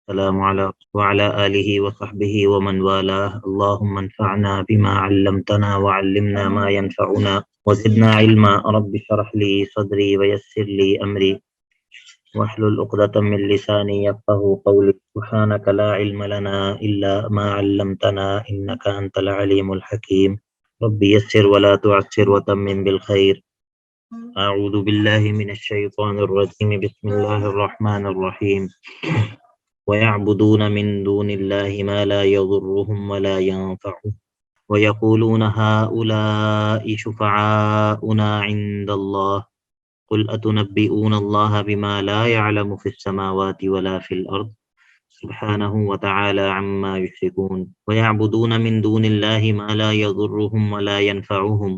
السلام عليكم وعلى آله وصحبه ومن والاه. اللهم انفعنا بما علمتنا وعلمنا ما ينفعنا وزدنا علما. رب اشرح لي صدري ويسر لي أمري واحلل عقدة من لساني يفقهوا قولي. سبحانك لا علم لنا إلا ما علمتنا إنك أنت العليم الحكيم. رب يسر ولا تعسر وتمم بالخير. أعوذ بالله من الشيطان الرجيم. بسم الله الرحمن الرحيم. ويعبدون من دون الله ما لا يضرهم ولا ينفعهم ويقولون هؤلاء شفعاؤنا عند الله قل أتنبئون الله بما لا يعلم في السماوات ولا في الأرض سبحانه وتعالى عما يشركون. ويعبدون من دون الله ما لا يضرهم ولا ينفعهم،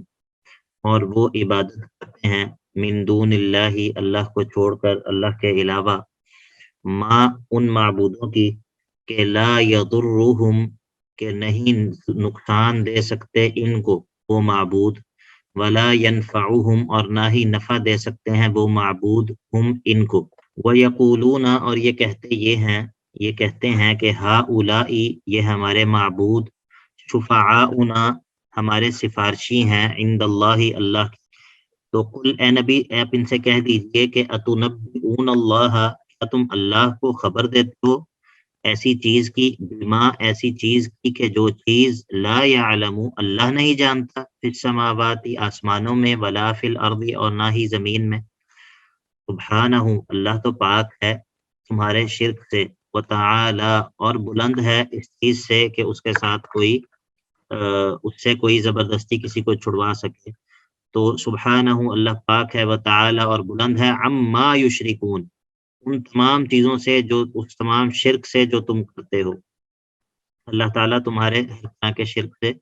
اور وہ عبادت کرتے ہیں من دون اللہ، اللہ کو چھوڑ کر، اللہ کے علاوہ، ما ان معبودوں کی کہ لا یضرہم کہ نہیں نقصان دے سکتے ان کو وہ معبود، ولا ینفعہم اور نہ ہی نفع دے سکتے ہیں وہ معبود ہم ان کو. ویقولون اور یہ کہتے ہیں کہ ہؤلائی یہ ہمارے معبود، شفعاؤنا ہمارے سفارشی ہیں، عند اللہ اللہ کی. تو قل اے نبی آپ ان سے کہہ دیجئے کہ اتنبئون اللہ کیا تم اللہ کو خبر دیتے ہو ایسی چیز کی، بما ایسی چیز کی کہ جو چیز لا یعلم اللہ نہیں جانتا، فی السماوات آسمانوں میں، ولا فی الارض اور نہ ہی زمین میں. سبحانہ اللہ تو پاک ہے تمہارے شرک سے، وتعالی اور بلند ہے اس چیز سے کہ اس کے ساتھ اس سے کوئی زبردستی کسی کو چھڑوا سکے. تو سبحانہ اللہ پاک ہے، وتعالی اور بلند ہے، عما یشرکون ان تمام چیزوں سے، جو اس تمام شرک سے جو تم کرتے ہو. اللہ تعالیٰ تمہارے ہر طرح کے شرک سے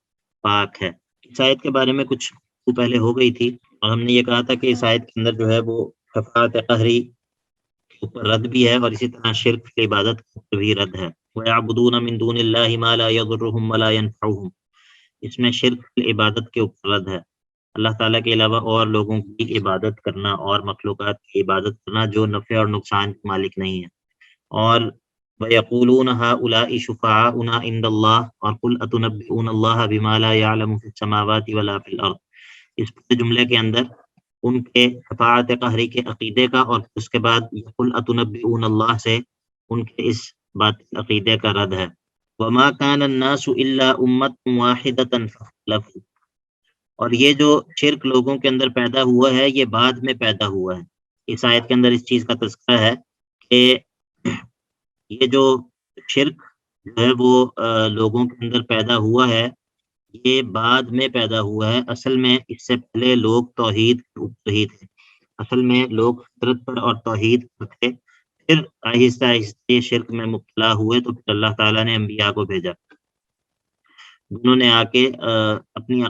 پاک ہے. اس آیت کے بارے میں کچھ پہلے ہو گئی تھی، اور ہم نے یہ کہا تھا کہ اس آیت کے اندر جو ہے وہ شفاعت قہری کے اوپر رد بھی ہے، اور اسی طرح شرک کی عبادت کے اوپر بھی رد ہے. وَيَعْبُدُونَ مِن دُونِ اللَّهِ مَا لَا يَضُرُّهُمْ وَلَا يَنفَعُهُمْ، اس میں شرک کی عبادت کے اوپر رد ہے. اللہ تعالیٰ کے علاوہ اور لوگوں کی عبادت کرنا اور مخلوقات کی عبادت کرنا جو نفع اور نقصان کے مالک نہیں ہے. اور وَيَقُولُونَ هَؤُلَاءِ شُفَعَاؤُنَا عِندَ اللَّهِ اور قُلْ أَتُنَبِّئُونَ اللَّهَ بِمَا لَا يَعْلَمُ فِي السَّمَاوَاتِ وَلَا فِي الْأَرْضِ، اس پورے جملے کے اندر ان کے شفاعت قہری کے عقیدے کا، اور اس کے بعد قُلْ أَتُنَبِّئُونَ اللَّهَ سے ان کے اس بات عقیدے کا رد ہے. وَمَا كَانَ النَّاسُ إِلَّا أُمَّةً وَاحِدَةً فَاخْتَلَفُوا، اور یہ جو شرک لوگوں کے اندر پیدا ہوا ہے یہ بعد میں پیدا ہوا ہے. اس آیت کے اندر اس چیز کا تذکرہ ہے کہ یہ جو شرک جو ہے وہ لوگوں کے اندر پیدا ہوا ہے یہ بعد میں پیدا ہوا ہے. اصل میں اس سے پہلے لوگ توحید کے اوپر ہی تھے، اصل میں لوگ فطرت پر اور توحید پر تھے. پھر آہستہ آہستہ شرک میں مبتلا ہوئے تو پھر اللہ تعالیٰ نے انبیاء کو بھیجا، انہوں نے آ کے اپنی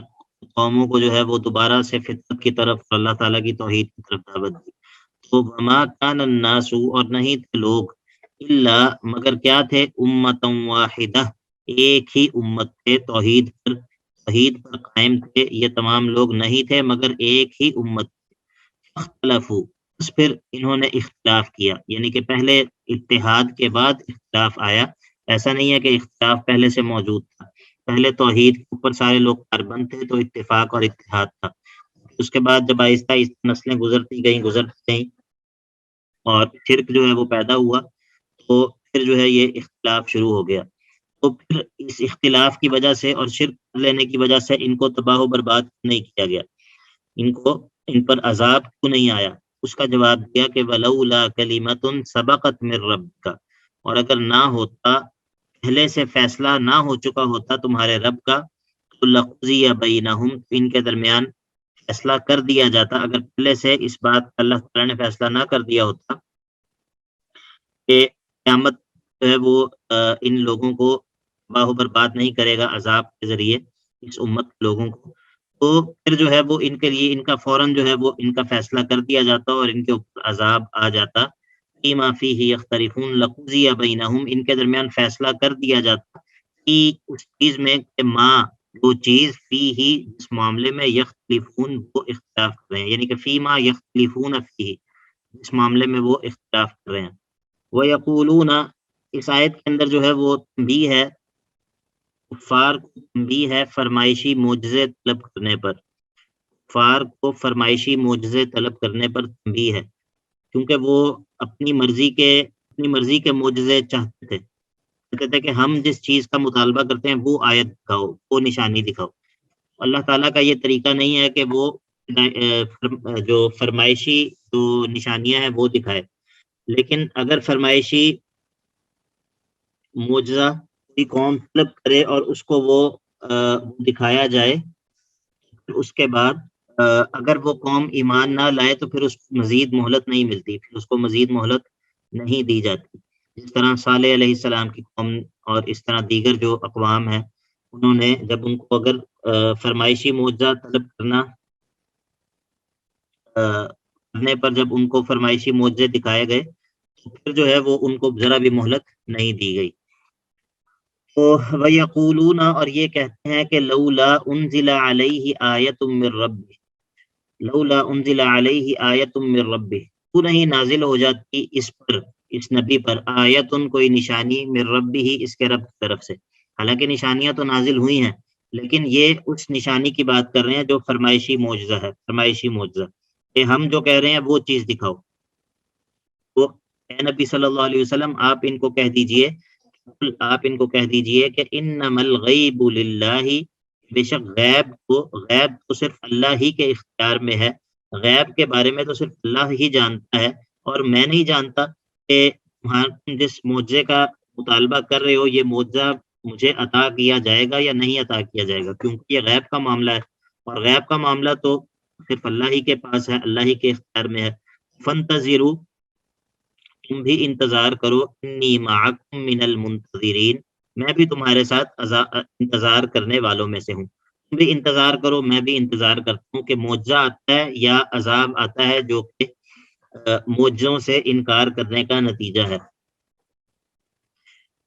قوموں کو جو ہے وہ دوبارہ سے فطرت کی طرف، اللہ تعالیٰ کی توحید کی طرف دعوت دی. تو وما کان الناس اور نہیں تھے لوگ، الا مگر کیا تھے، امۃ واحدہ ایک ہی امت تھے، توحید پر قائم تھے. یہ تمام لوگ نہیں تھے مگر ایک ہی امت تھے. اختلفوا بس پھر انہوں نے اختلاف کیا، یعنی کہ پہلے اتحاد کے بعد اختلاف آیا. ایسا نہیں ہے کہ اختلاف پہلے سے موجود تھا، پہلے توحید کے اوپر سارے لوگ کاربند تھے تو اتفاق اور اتحاد تھا. اس کے بعد جب آہستہ آہستہ نسلیں گزرتی گئیں اور شرک جو ہے وہ پیدا ہوا تو پھر جو ہے یہ اختلاف شروع ہو گیا. تو پھر اس اختلاف کی وجہ سے اور شرک لینے کی وجہ سے ان کو تباہ و برباد نہیں کیا گیا، ان پر عذاب کیوں نہیں آیا؟ اس کا جواب دیا کہ وَلَوْلَا كَلِمَةٌ سَبَقَتْ مِن رَّبِّكَ، اور اگر نہ ہوتا، پہلے سے فیصلہ نہ ہو چکا ہوتا تمہارے رب کا، تو لَقُضِيَ بَيْنَهُمْ، ان کے درمیان فیصلہ کر دیا جاتا. اگر پہلے سے اس بات کا اللہ تعالیٰ نے فیصلہ نہ کر دیا ہوتا کہ قیامت جو ہے وہ ان لوگوں کو تباہ و برباد نہیں کرے گا عذاب کے ذریعے اس امت کے لوگوں کو، تو پھر جو ہے وہ ان کے لیے ان کا فوراً جو ہے وہ ان کا فیصلہ کر دیا جاتا اور ان کے اوپر عذاب آ جاتا. فیما فیہ یختلفون لقضی بینہم، ان کے درمیان فیصلہ کر دیا جاتا کہ اس چیز میں کہ ماں وہ چیز فیہ جس معاملے میں یختلفون وہ اختلاف کر رہے ہیں، یعنی کہ فیما یختلفون فیہ جس معاملے میں وہ اختلاف کر رہے ہیں. وَيَقُولُونَ اس آیت کے اندر جو ہے وہ تنبیہ ہے، کفار کو تنبیہ ہے فرمائشی معجزے طلب کرنے پر، کفار کو فرمائشی معجزے طلب کرنے پر تنبیہ ہے، کیونکہ وہ اپنی مرضی کے معجزے چاہتے تھے، کہتے تھے کہ ہم جس چیز کا مطالبہ کرتے ہیں وہ آیت دکھاؤ، وہ نشانی دکھاؤ۔ اللہ تعالیٰ کا یہ طریقہ نہیں ہے کہ وہ جو فرمائشی جو نشانیاں ہیں وہ دکھائے، لیکن اگر فرمائشی معجزہ کوئی قوم طلب کرے اور اس کو وہ دکھایا جائے، اس کے بعد اگر وہ قوم ایمان نہ لائے تو پھر اس کو مزید مہلت نہیں ملتی، پھر اس کو مزید مہلت نہیں دی جاتی، جس طرح صالح علیہ السلام کی قوم اور اس طرح دیگر جو اقوام ہیں، انہوں نے جب ان کو اگر فرمائشی معجزہ طلب کرنے پر جب ان کو فرمائشی معجزے دکھائے گئے تو پھر جو ہے وہ ان کو ذرا بھی مہلت نہیں دی گئی۔ تو وَيَقُولُونَ، اور یہ کہتے ہیں کہ لولا انزل علیہ آیۃ من ربہ، لولا انزل علیہ آیۃ من ربہ، کیوں نہیں نازل ہو جاتی اس پر، اس نبی پر، آیتن کوئی نشانی، من ربہ ہی، اس کے رب کی طرف سے۔ حالانکہ نشانیاں تو نازل ہوئی ہیں، لیکن یہ اس نشانی کی بات کر رہے ہیں جو فرمائشی معجزہ ہے، فرمائشی معجزہ، کہ ہم جو کہہ رہے ہیں وہ چیز دکھاؤ۔ تو اے نبی صلی اللہ علیہ وسلم، آپ ان کو کہہ دیجئے کہ انما الغیب للہ، بے شک غیب تو صرف اللہ ہی کے اختیار میں ہے، غیب کے بارے میں تو صرف اللہ ہی جانتا ہے، اور میں نہیں جانتا کہ تم جس معجزے کا مطالبہ کر رہے ہو یہ معجزہ مجھے عطا کیا جائے گا یا نہیں عطا کیا جائے گا، کیونکہ یہ غیب کا معاملہ ہے، اور غیب کا معاملہ تو صرف اللہ ہی کے پاس ہے، اللہ ہی کے اختیار میں ہے۔ فانتظروا، تم بھی انتظار کرو، انی معکم من المنتظرین، میں بھی تمہارے ساتھ انتظار کرنے والوں میں سے ہوں، تم بھی انتظار کرو، میں بھی انتظار کرتا ہوں کہ معجزہ آتا ہے یا عذاب آتا ہے جو کہ معجزوں سے انکار کرنے کا نتیجہ ہے۔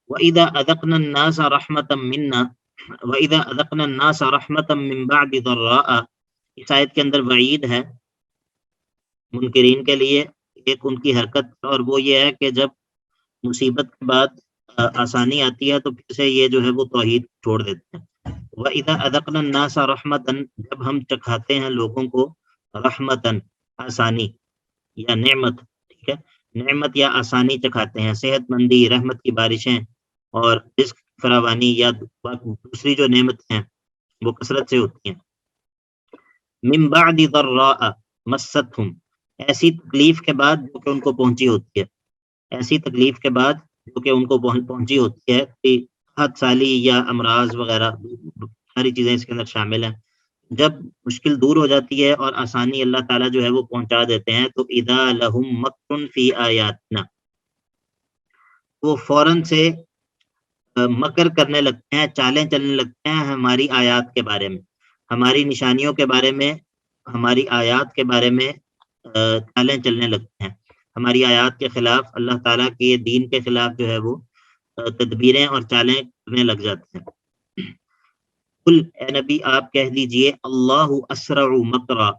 وَإِذَا أَذَقْنَا النَّاسَ رَحْمَةً مِنَّا وَإِذَا أَذَقْنَا النَّاسَ رَحْمَةً مِّن بَعْدِ ضَرَّاءَ، اس آیت کے اندر وعید ہے منکرین کے لیے، ایک ان کی حرکت، اور وہ یہ ہے کہ جب مصیبت کے بعد آسانی آتی ہے تو پھر سے یہ جو ہے وہ توحید چھوڑ دیتے ہیں۔ وَإِذَا أَذَقْنَا النَّاسَ رَحْمَةً، جب ہم چکھاتے ہیں لوگوں کو رحمتاً، آسانی یا نعمت، ٹھیک ہے، نعمت یا آسانی چکھاتے ہیں، صحت مندی، رحمت کی بارشیں اور رزق فراوانی یا دوسری جو نعمت ہیں وہ کثرت سے ہوتی ہیں۔ من بعد ضراء مستہم، ایسی تکلیف کے بعد جو کہ ان کو پہنچی ہوتی ہے، ایسی تکلیف کے بعد جو کہ ان کو پہنچی ہوتی ہے، کہ قحط سالی یا امراض وغیرہ ساری چیزیں اس کے اندر شامل ہیں، جب مشکل دور ہو جاتی ہے اور آسانی اللہ تعالیٰ جو ہے وہ پہنچا دیتے ہیں، تو اذا لہم مکر فی آیاتنا، وہ فوراً سے مکر کرنے لگتے ہیں، چالیں چلنے لگتے ہیں ہماری آیات کے بارے میں، ہماری نشانیوں کے بارے میں، ہماری آیات کے بارے میں چالیں چلنے لگتے ہیں، ہماری آیات کے خلاف، اللہ تعالیٰ کے دین کے خلاف جو ہے وہ تدبیریں اور چالیں کرنے لگ جاتے ہیں۔ قل، اے نبی آپ کہہ دیجئے، اللہ اسرع مکرا،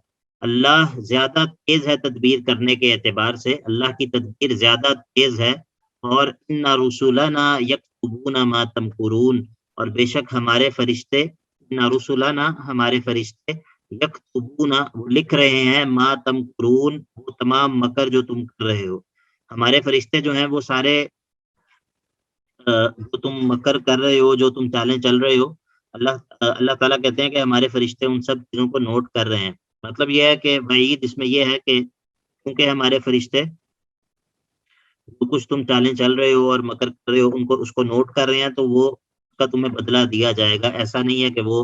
اللہ زیادہ تیز ہے تدبیر کرنے کے اعتبار سے، اللہ کی تدبیر زیادہ تیز ہے، اور ان رسولنا یکتبون ما تمکرون، اور بے شک ہمارے فرشتے، ان رسولنا ہمارے فرشتے، یکتبون وہ لکھ رہے ہیں، ما تمکرون وہ تمام مکر جو تم کر رہے ہو، ہمارے فرشتے جو ہیں وہ سارے جو تم مکر کر رہے ہو، جو تم چالیں چل رہے ہو، اللہ تعالیٰ کہتے ہیں کہ ہمارے فرشتے ان سب چیزوں کو نوٹ کر رہے ہیں۔ مطلب یہ ہے کہ وعید اس میں یہ ہے کہ کیونکہ ہمارے فرشتے جو کچھ تم چالیں چل رہے ہو اور مکر کر رہے ہو اس کو نوٹ کر رہے ہیں، تو وہ اس کا تمہیں بدلہ دیا جائے گا، ایسا نہیں ہے کہ وہ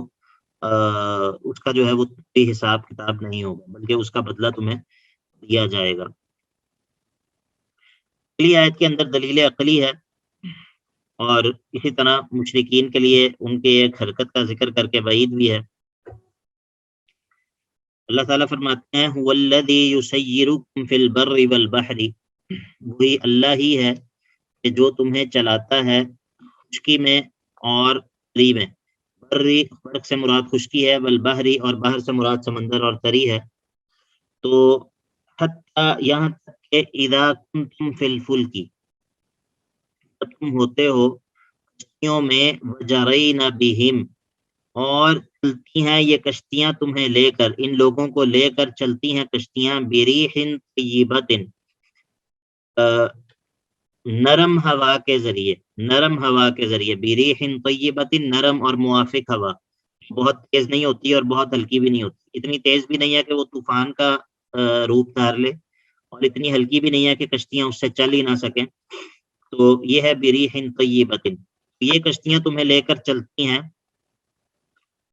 اس کا جو ہے وہ کوئی حساب کتاب نہیں ہوگا، بلکہ اس کا بدلہ تمہیں دیا جائے گا۔ اگلی آیت کے اندر دلیل عقلی ہے، اور اسی طرح مشرکین کے لیے ان کے ایک حرکت کا ذکر کر کے وعید بھی ہے۔ اللہ تعالیٰ فرماتے ہیں هو الذی یسیرکم فی البر والبحر، وہی اللہ ہی ہے کہ جو تمہیں چلاتا ہے خشکی میں اور تری میں، بری برق سے مراد خشکی ہے، والبحری اور بحر سے مراد سمندر اور تری ہے، تو حتی یہاں تک کہ اذا کنتم فی الفلک، جب تم ہوتے ہو کشتیوں میں، وجرین بہم، اور چلتی ہیں یہ کشتیاں تمہیں لے کر، ان لوگوں کو لے کر چلتی ہیں کشتیاں، بریح طیبۃ، نرم ہوا کے ذریعے، نرم ہوا کے ذریعے، بریح طیبۃ، نرم اور موافق ہوا، بہت تیز نہیں ہوتی اور بہت ہلکی بھی نہیں ہوتی، اتنی تیز بھی نہیں ہے کہ وہ طوفان کا روپ دھار لے، اور اتنی ہلکی بھی نہیں ہے کہ کشتیاں اس سے چل ہی نہ سکیں. تو یہ ہے بریح طیبۃ، یہ کشتیاں تمہیں لے کر چلتی ہیں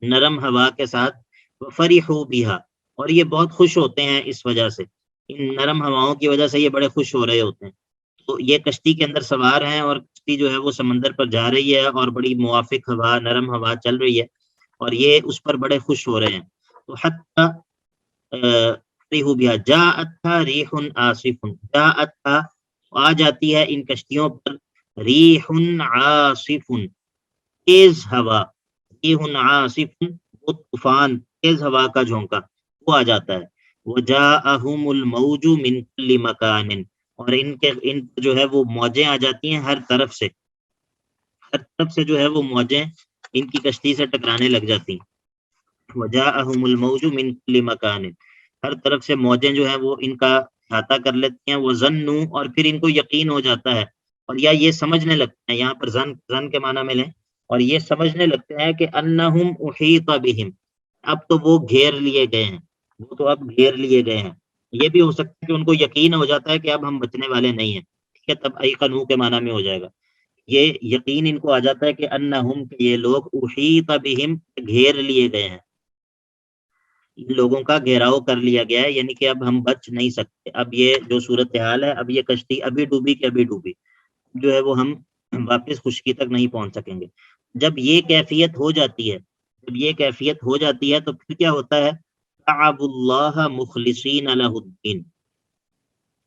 نرم ہوا کے ساتھ، فرحوا بها، اور یہ بہت خوش ہوتے ہیں اس وجہ سے، ان نرم ہواؤں کی وجہ سے یہ بڑے خوش ہو رہے ہوتے ہیں. تو یہ کشتی کے اندر سوار ہیں اور کشتی جو ہے وہ سمندر پر جا رہی ہے اور بڑی موافق ہوا، نرم ہوا چل رہی ہے، اور یہ اس پر بڑے خوش ہو رہے ہیں. تو حتی فرحوا بها جاءتها ریح عاصف، جاءتها، آ جاتی ہے ان کشتیوں پر، ریح عاصف، تیز ہوا، ریح عاصف، وہ طوفان، تیز ہوا کا جھونکا، وہ آ جاتا ہے. وجاءہم الموج من کل مکان، اور ان جو ہے وہ موجیں آ جاتی ہیں ہر طرف سے، ہر طرف سے جو ہے وہ موجیں ان کی کشتی سے ٹکرانے لگ جاتی ہیں. وجاءہم الموج من کل مکان، ہر طرف سے موجیں جو ہیں وہ ان کا احاطہ کر لیتی ہیں. وظنوا، اور پھر ان کو یقین ہو جاتا ہے، اور یا یہ سمجھنے لگتے ہیں، یہاں پر زن کے معنی میں لیں، اور یہ سمجھنے لگتے ہیں کہ انہم احیط بہم، اب تو وہ گھیر لیے گئے ہیں، وہ تو اب گھیر لیے گئے ہیں. یہ بھی ہو سکتا ہے کہ ان کو یقین ہو جاتا ہے کہ اب ہم بچنے والے نہیں ہیں، ٹھیک ہے، تب ایقنوا کے معنی میں ہو جائے گا. یہ یقین ان کو آ جاتا ہے کہ انہم، کہ یہ لوگ احیط بہم، گھیر لیے گئے ہیں، ان لوگوں کا گھیراؤ کر لیا گیا ہے، یعنی کہ اب ہم بچ نہیں سکتے. اب یہ جو صورتحال ہے، اب یہ کشتی ابھی ڈوبی کہ ابھی ڈوبی، جو ہے وہ ہم واپس خشکی تک نہیں پہنچ سکیں گے. جب یہ کیفیت ہو جاتی ہے، جب یہ کیفیت ہو جاتی ہے تو پھر کیا ہوتا ہے؟ دعوا اللہ مخلصین لہ الدین،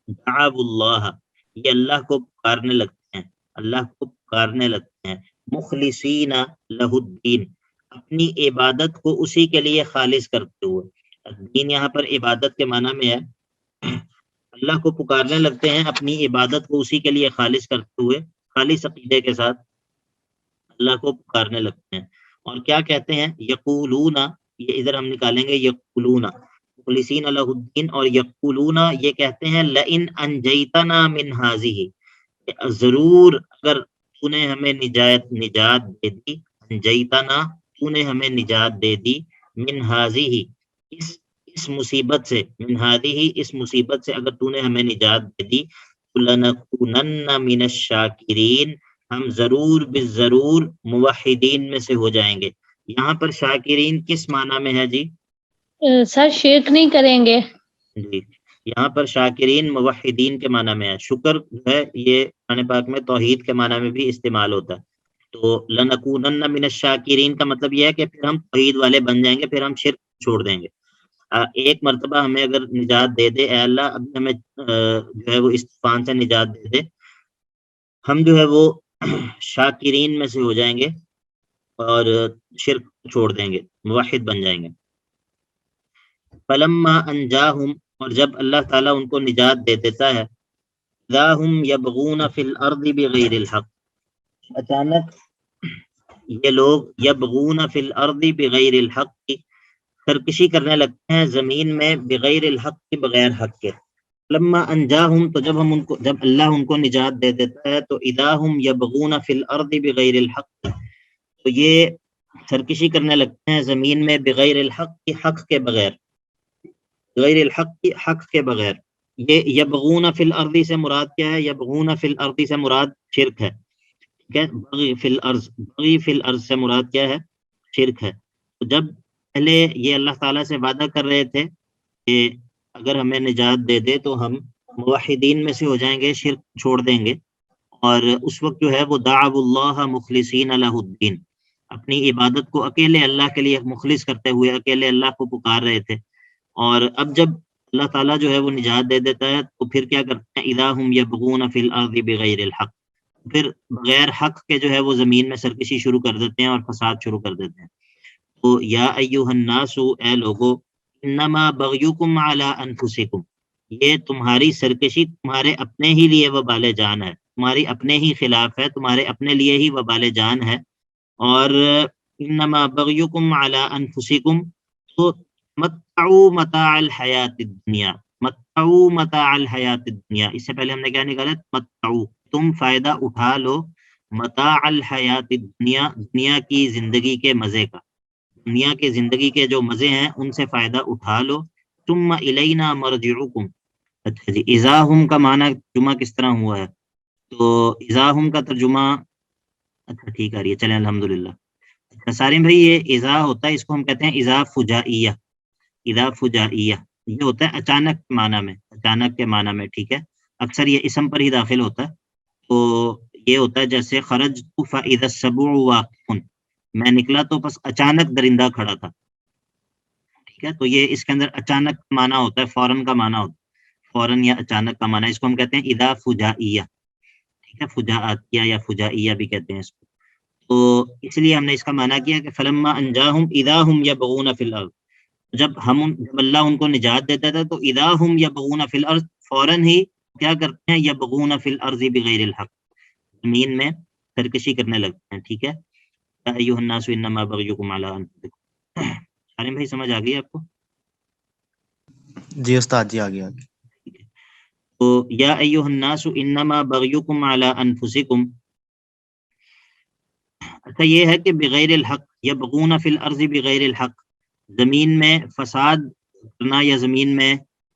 دعوا اللہ، یہ اللہ کو پکارنے لگتے ہیں، اللہ کو پکارنے لگتے ہیں، مخلصین لہ الدین، اپنی عبادت کو اسی کے لیے خالص کرتے ہوئے. دین یہاں پر عبادت کے معنی میں ہے، اللہ کو پکارنے لگتے ہیں اپنی عبادت کو اسی کے لیے خالص کرتے ہوئے، خالص عقیدے کے ساتھ اللہ کو پکارنے لگتے ہیں. اور کیا کہتے ہیں؟ یقولون، یہ ادھر ہم نکالیں گے یقولون، مخلصین لہ الدین، اور یقولون یہ کہتے ہیں لئن انجیتنا من ہذہ، ضرور اگر تو نے ہمیں نجات دے دی، انجیتنا، تو نے ہمیں نجات دے دی، من ہذہ، اس مصیبت سے، من ہذہ، اس مصیبت سے اگر تو نے ہمیں نجات دے دی، لنکونن من الشاکرین، ہم ضرور بالضرور موحدین میں سے ہو جائیں گے. یہاں پر شاکرین کس معنی میں ہے جی؟ سر شرک نہیں کریں گے. جی، یہاں پر شاکرین موحدین کے معنی میں ہے. شکر جو ہے یہ قرآن پاک میں توحید کے معنی میں بھی استعمال ہوتا ہے. تو لنکونن من الشاکرین کا مطلب یہ ہے کہ پھر ہم توحید والے بن جائیں گے، پھر ہم شرک چھوڑ دیں گے. ایک مرتبہ ہمیں اگر نجات دے دے، اے اللہ اب ہمیں جو ہے وہ اس طوفان سے نجات دے دے، ہم جو ہے وہ شاکرین میں سے ہو جائیں گے اور شرک چھوڑ دیں گے، موحد بن جائیں گے. فلما انجاہم، اور جب اللہ تعالیٰ ان کو نجات دے دیتا ہے، اذا ہم یبغون فی الارض بغیر الحق، اچانک یہ لوگ یبغون فی الارض بغیر الحق، سرکشی کرنے لگتے ہیں زمین میں، بغیر الحق کے، بغیر حق کے. لما انجاہم، تو جب اللہ ان کو نجات دے دیتا ہے، تو اذا ہم یبغون فی الارض بغیر الحق، تو یہ سرکشی کرنے لگتے ہیں زمین میں، بغیر الحق کی، حق کے بغیر، غیر الحق کی، حق کے بغیر. یہ یبغون فی الارض سے مراد کیا ہے؟ یبغون فی الارض سے مراد شرک ہے، ٹھیک ہے. بغی فی الارض، بغی فی الارض سے مراد کیا ہے؟ شرک ہے. تو جب پہلے یہ اللہ تعالیٰ سے وعدہ کر رہے تھے کہ اگر ہمیں نجات دے دے تو ہم موحدین میں سے ہو جائیں گے، شرک چھوڑ دیں گے، اور اس وقت جو ہے وہ دعوا اللہ مخلصین لہ الدین، اپنی عبادت کو اکیلے اللہ کے لیے مخلص کرتے ہوئے اکیلے اللہ کو پکار رہے تھے. اور اب جب اللہ تعالیٰ جو ہے وہ نجات دے دیتا ہے تو پھر کیا کرتے ہیں؟ اذا ہم یبغون فی الارض بغیر الحق، پھر بغیر حق کے جو ہے وہ زمین میں سرکشی شروع کر دیتے ہیں اور فساد شروع کر دیتے ہیں. تو یا ایھا الناس، اے لوگو، انما بغیکم علی انفسکم، یہ تمہاری سرکشی تمہارے اپنے ہی لیے وبال جان ہے، تمہاری اپنے ہی خلاف ہے، تمہارے اپنے لیے ہی وبال جان ہے. اور انما بغیکم علی انفسکم، تو متعوا متاع الحیات الدنیا، متعوا متاع الحیات الدنیا، اس سے پہلے ہم نے کیا نکالا؟ متعوا، تم فائدہ اٹھا لو، متاع الحیات الدنیا، دنیا کی زندگی کے مزے کا، دنیا کے زندگی کے جو مزے ہیں ان سے فائدہ اٹھا لو. ثم الینا مرجعکم. اچھا جی، اذاہم کا معنی ترجمہ کس طرح ہوا ہے؟ تو اذاہم کا ترجمہ، اچھا ٹھیک آ رہی ہے، چلیں الحمدللہ. اچھا سارم بھائی، یہ اذا ہوتا ہے، اس کو ہم کہتے ہیں اذا فجائیہ. اذا فجائیہ یہ ہوتا ہے اچانک کے معنی میں، اچانک کے معنی میں، ٹھیک ہے. اکثر یہ اسم پر ہی داخل ہوتا ہے. تو یہ ہوتا ہے جیسے خرجت فاذا السبع واقف، میں نکلا تو بس اچانک درندہ کھڑا تھا. ٹھیک ہے، تو یہ اس کے اندر اچانک کا معنی ہوتا ہے، فوراً کا معنی ہوتا ہے، فوراً یا اچانک کا معنی. اس کو ہم کہتے ہیں اذا فجائیہ. ٹھیک ہے، فجاعتیہ یا فجائیہ بھی کہتے ہیں اس کو. تو اس لیے ہم نے اس کا معنی کیا کہ فلما انجاہم اذا ہم یبغون فی الارض، جب اللہ ان کو نجات دیتا تھا تو اذا ہم یبغون فی الارض، فوراً ہی کیا کرتے ہیں؟ یبغون فی الارض بغیر الحق، زمین میں سرکشی کرنے لگتے ہیں. ٹھیک ہے، یا ایھا الناس انما بغیکم علی انفسکم. عالم بھائی سمجھ آ گئی آپ کو؟ جی استاد جی، آگے آگے. ٹھیک ہے. تو یا ایھا الناس انما بغیکم علی انفسکم. اچھا یہ ہے کہ بغیر الحق، یبغون فی الارض بغیر الحق، زمین میں فساد کرنا یا زمین میں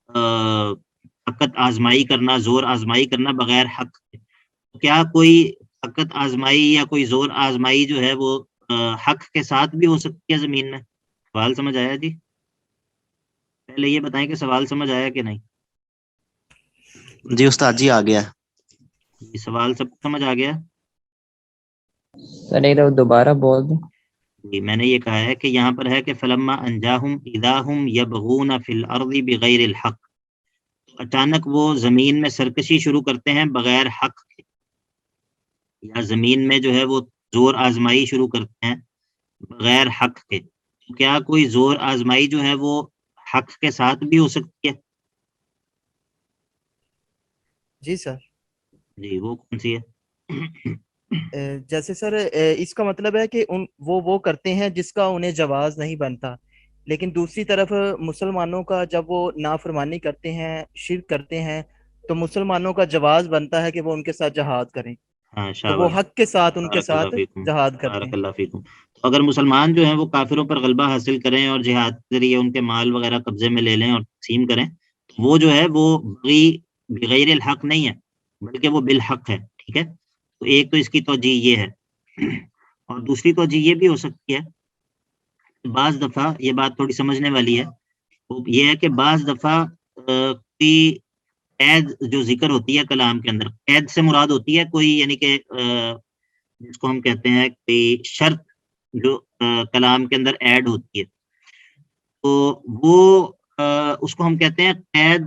طاقت آزمائی کرنا، زور آزمائی کرنا بغیر حق کے. کیا کوئی طاقت آزمائی یا کوئی زور آزمائی جو ہے وہ حق کے ساتھ بھی ہو سکتی ہے زمین میں؟ سوال سمجھ آیا جی؟ پہلے یہ بتائیں کہ سوال سمجھ آیا کہ نہیں؟ جی استاد جی، آ گیا. یہ سوال سب کو سمجھ آ گیا؟ سر ایک دفعہ دوبارہ بول دیں. جی میں نے یہ کہا ہے کہ یہاں پر ہے کہ فلما انجاہم اذا ہم یبغون فی الارض بغیر الحق، اچانک وہ زمین میں سرکشی شروع کرتے ہیں بغیر حق کے، یا زمین میں جو ہے وہ زور آزمائی شروع کرتے ہیں بغیر حق کے. کیا کوئی زور آزمائی جو ہے وہ حق کے ساتھ بھی ہو سکتی ہے؟ جی سر. جی وہ کون سی ہے؟ جیسے سر اس کا مطلب ہے کہ وہ کرتے ہیں جس کا انہیں جواز نہیں بنتا، لیکن دوسری طرف مسلمانوں کا جب وہ نافرمانی کرتے ہیں، شرک کرتے ہیں، تو مسلمانوں کا جواز بنتا ہے کہ وہ ان کے ساتھ جہاد کریں. ہاں تو وہ شاباش، حق کے ساتھ ان کے بارک اللہ ساتھ فیکم، جہاد کرتے بارک ہیں. اللہ فیکم. تو اگر مسلمان جو ہیں وہ کافروں پر غلبہ حاصل کریں اور جہاد کے ذریعے ان کے مال وغیرہ قبضے میں لے لیں اور تقسیم کریں، تو وہ جو ہے وہ بغیر الحق نہیں ہے، بلکہ وہ بالحق ہے. ٹھیک ہے، تو ایک تو اس کی توجہ یہ ہے، اور دوسری توجہ یہ بھی ہو سکتی ہے، بعض دفعہ یہ بات تھوڑی سمجھنے والی ہے، وہ یہ ہے کہ بعض دفعہ کوئی قید جو ذکر ہوتی ہے کلام کے اندر، قید سے مراد ہوتی ہے کوئی، یعنی کہ جس کو ہم کہتے ہیں کوئی شرط جو کلام کے اندر ایڈ ہوتی ہے، تو وہ اس کو ہم کہتے ہیں قید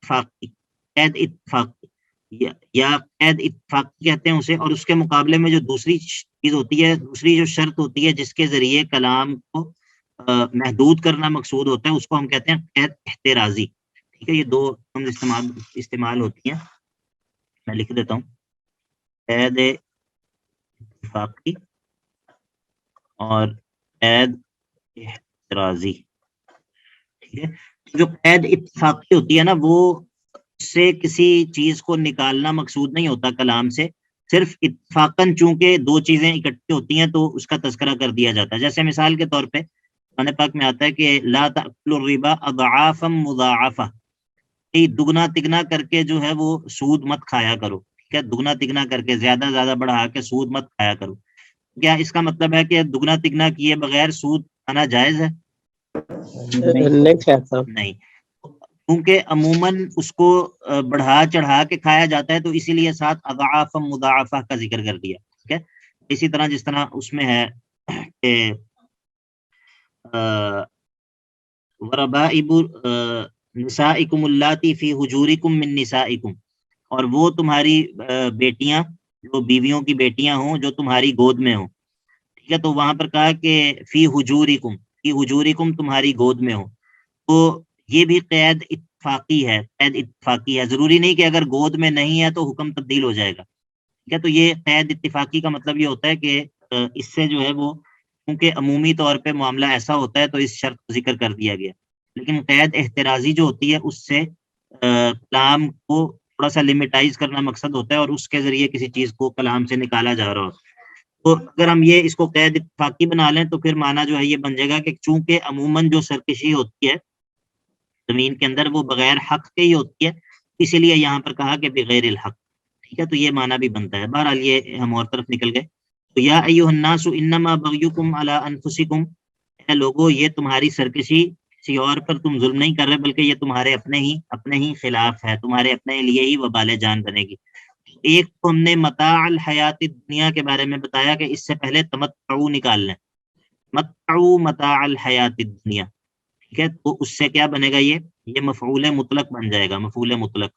اتفاقی، قید اتفاقی یا قید اتفاقی کہتے ہیں اسے. اور اس کے مقابلے میں جو دوسری چیز ہوتی ہے، دوسری جو شرط ہوتی ہے جس کے ذریعے کلام کو محدود کرنا مقصود ہوتا ہے، اس کو ہم کہتے ہیں قید احترازی. ٹھیک ہے، یہ دو استعمال ہوتی ہیں، میں لکھ دیتا ہوں، قید اتفاقی اور قید احترازی. ٹھیک ہے، جو قید اتفاقی ہوتی ہے نا، وہ سے کسی چیز کو نکالنا مقصود نہیں ہوتا کلام سے، صرف اتفاقاً چونکہ دو چیزیں اکٹھی ہوتی ہیں تو اس کا تذکرہ کر دیا جاتا ہے. جیسے مثال کے طور پہ قرآن پاک میں آتا ہے کہ لا تأکلوا الربا اضعافا مضاعفہ، دگنا تگنا کر کے جو ہے وہ سود مت کھایا کرو. ٹھیک ہے، دگنا تگنا کر کے، زیادہ زیادہ بڑھا کے سود مت کھایا کرو. کیا اس کا مطلب ہے کہ دگنا تگنا کیے بغیر سود کھانا جائز ہے؟ نہیں، کیونکہ عموماً اس کو بڑھا چڑھا کے کھایا جاتا ہے، تو اسی لیے ساتھ اضعاف مضاعفہ کا ذکر کر دیا. ٹھیک ہے، اسی طرح جس طرح اس میں ہے کہ وربائب نسائکم اللاتی فی حجورکم من نسائکم، اور وہ تمہاری بیٹیاں جو بیویوں کی بیٹیاں ہوں جو تمہاری گود میں ہوں. ٹھیک ہے، تو وہاں پر کہا کہ فی حجورکم، فی حجورکم تمہاری گود میں ہو، تو یہ بھی قید اتفاقی ہے، قید اتفاقی ہے، ضروری نہیں کہ اگر گود میں نہیں ہے تو حکم تبدیل ہو جائے گا، ٹھیک ہے. تو یہ قید اتفاقی کا مطلب یہ ہوتا ہے کہ اس سے جو ہے وہ کیونکہ عمومی طور پہ معاملہ ایسا ہوتا ہے تو اس شرط کو ذکر کر دیا گیا، لیکن قید احترازی جو ہوتی ہے اس سے کلام کو تھوڑا سا لمیٹائز کرنا مقصد ہوتا ہے اور اس کے ذریعے کسی چیز کو کلام سے نکالا جا رہا ہوتا ہے. تو اگر ہم یہ اس کو قید اتفاقی بنا لیں تو پھر معنی جو ہے یہ بن جائے گا کہ چونکہ عموماً جو سرکشی ہوتی ہے زمین کے اندر وہ بغیر حق کے ہی ہوتی ہے، اسی لیے یہاں پر کہا کہ بغیر الحق، ٹھیک ہے. تو یہ معنی بھی بنتا ہے. بہرحال یہ ہم اور طرف نکل گئے. تو یا ایھا الناس انما بغیکم علی انفسکم، اے لوگو یہ تمہاری سرکشی کسی اور پر تم ظلم نہیں کر رہے بلکہ یہ تمہارے اپنے ہی خلاف ہے، تمہارے اپنے لیے ہی وبال جان بنے گی. ایک تو ہم نے متاع الحیات دنیا کے بارے میں بتایا کہ اس سے پہلے تمتعو نکال لیں، متاع الحیات دنیا، ٹھیک ہے. تو اس سے کیا بنے گا، یہ مفعول مطلق بن جائے گا، مفعول مطلق.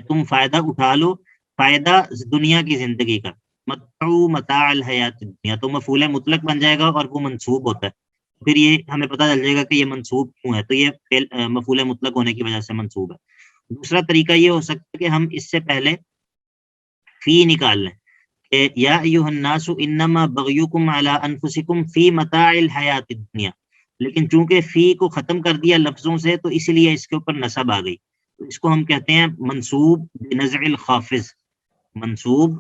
تم فائدہ اٹھا لو فائدہ دنیا کی زندگی کا، متعو متاع الحیات دنیا، تو مفعول مطلق بن جائے گا اور وہ منصوب ہوتا ہے. پھر یہ ہمیں پتہ چل جائے گا کہ یہ منصوب کیوں ہے، تو یہ مفعول مطلق ہونے کی وجہ سے منصوب ہے. دوسرا طریقہ یہ ہو سکتا ہے کہ ہم اس سے پہلے فی نکال لیں کہ یا ایھا الناس انما بغیکم علی انفسکم فی متاع الحیات الدنیا، لیکن چونکہ فی کو ختم کر دیا لفظوں سے تو اس لیے اس کے اوپر نصب آ گئی. تو اس کو ہم کہتے ہیں منصوب بنزع الخافض، منصوب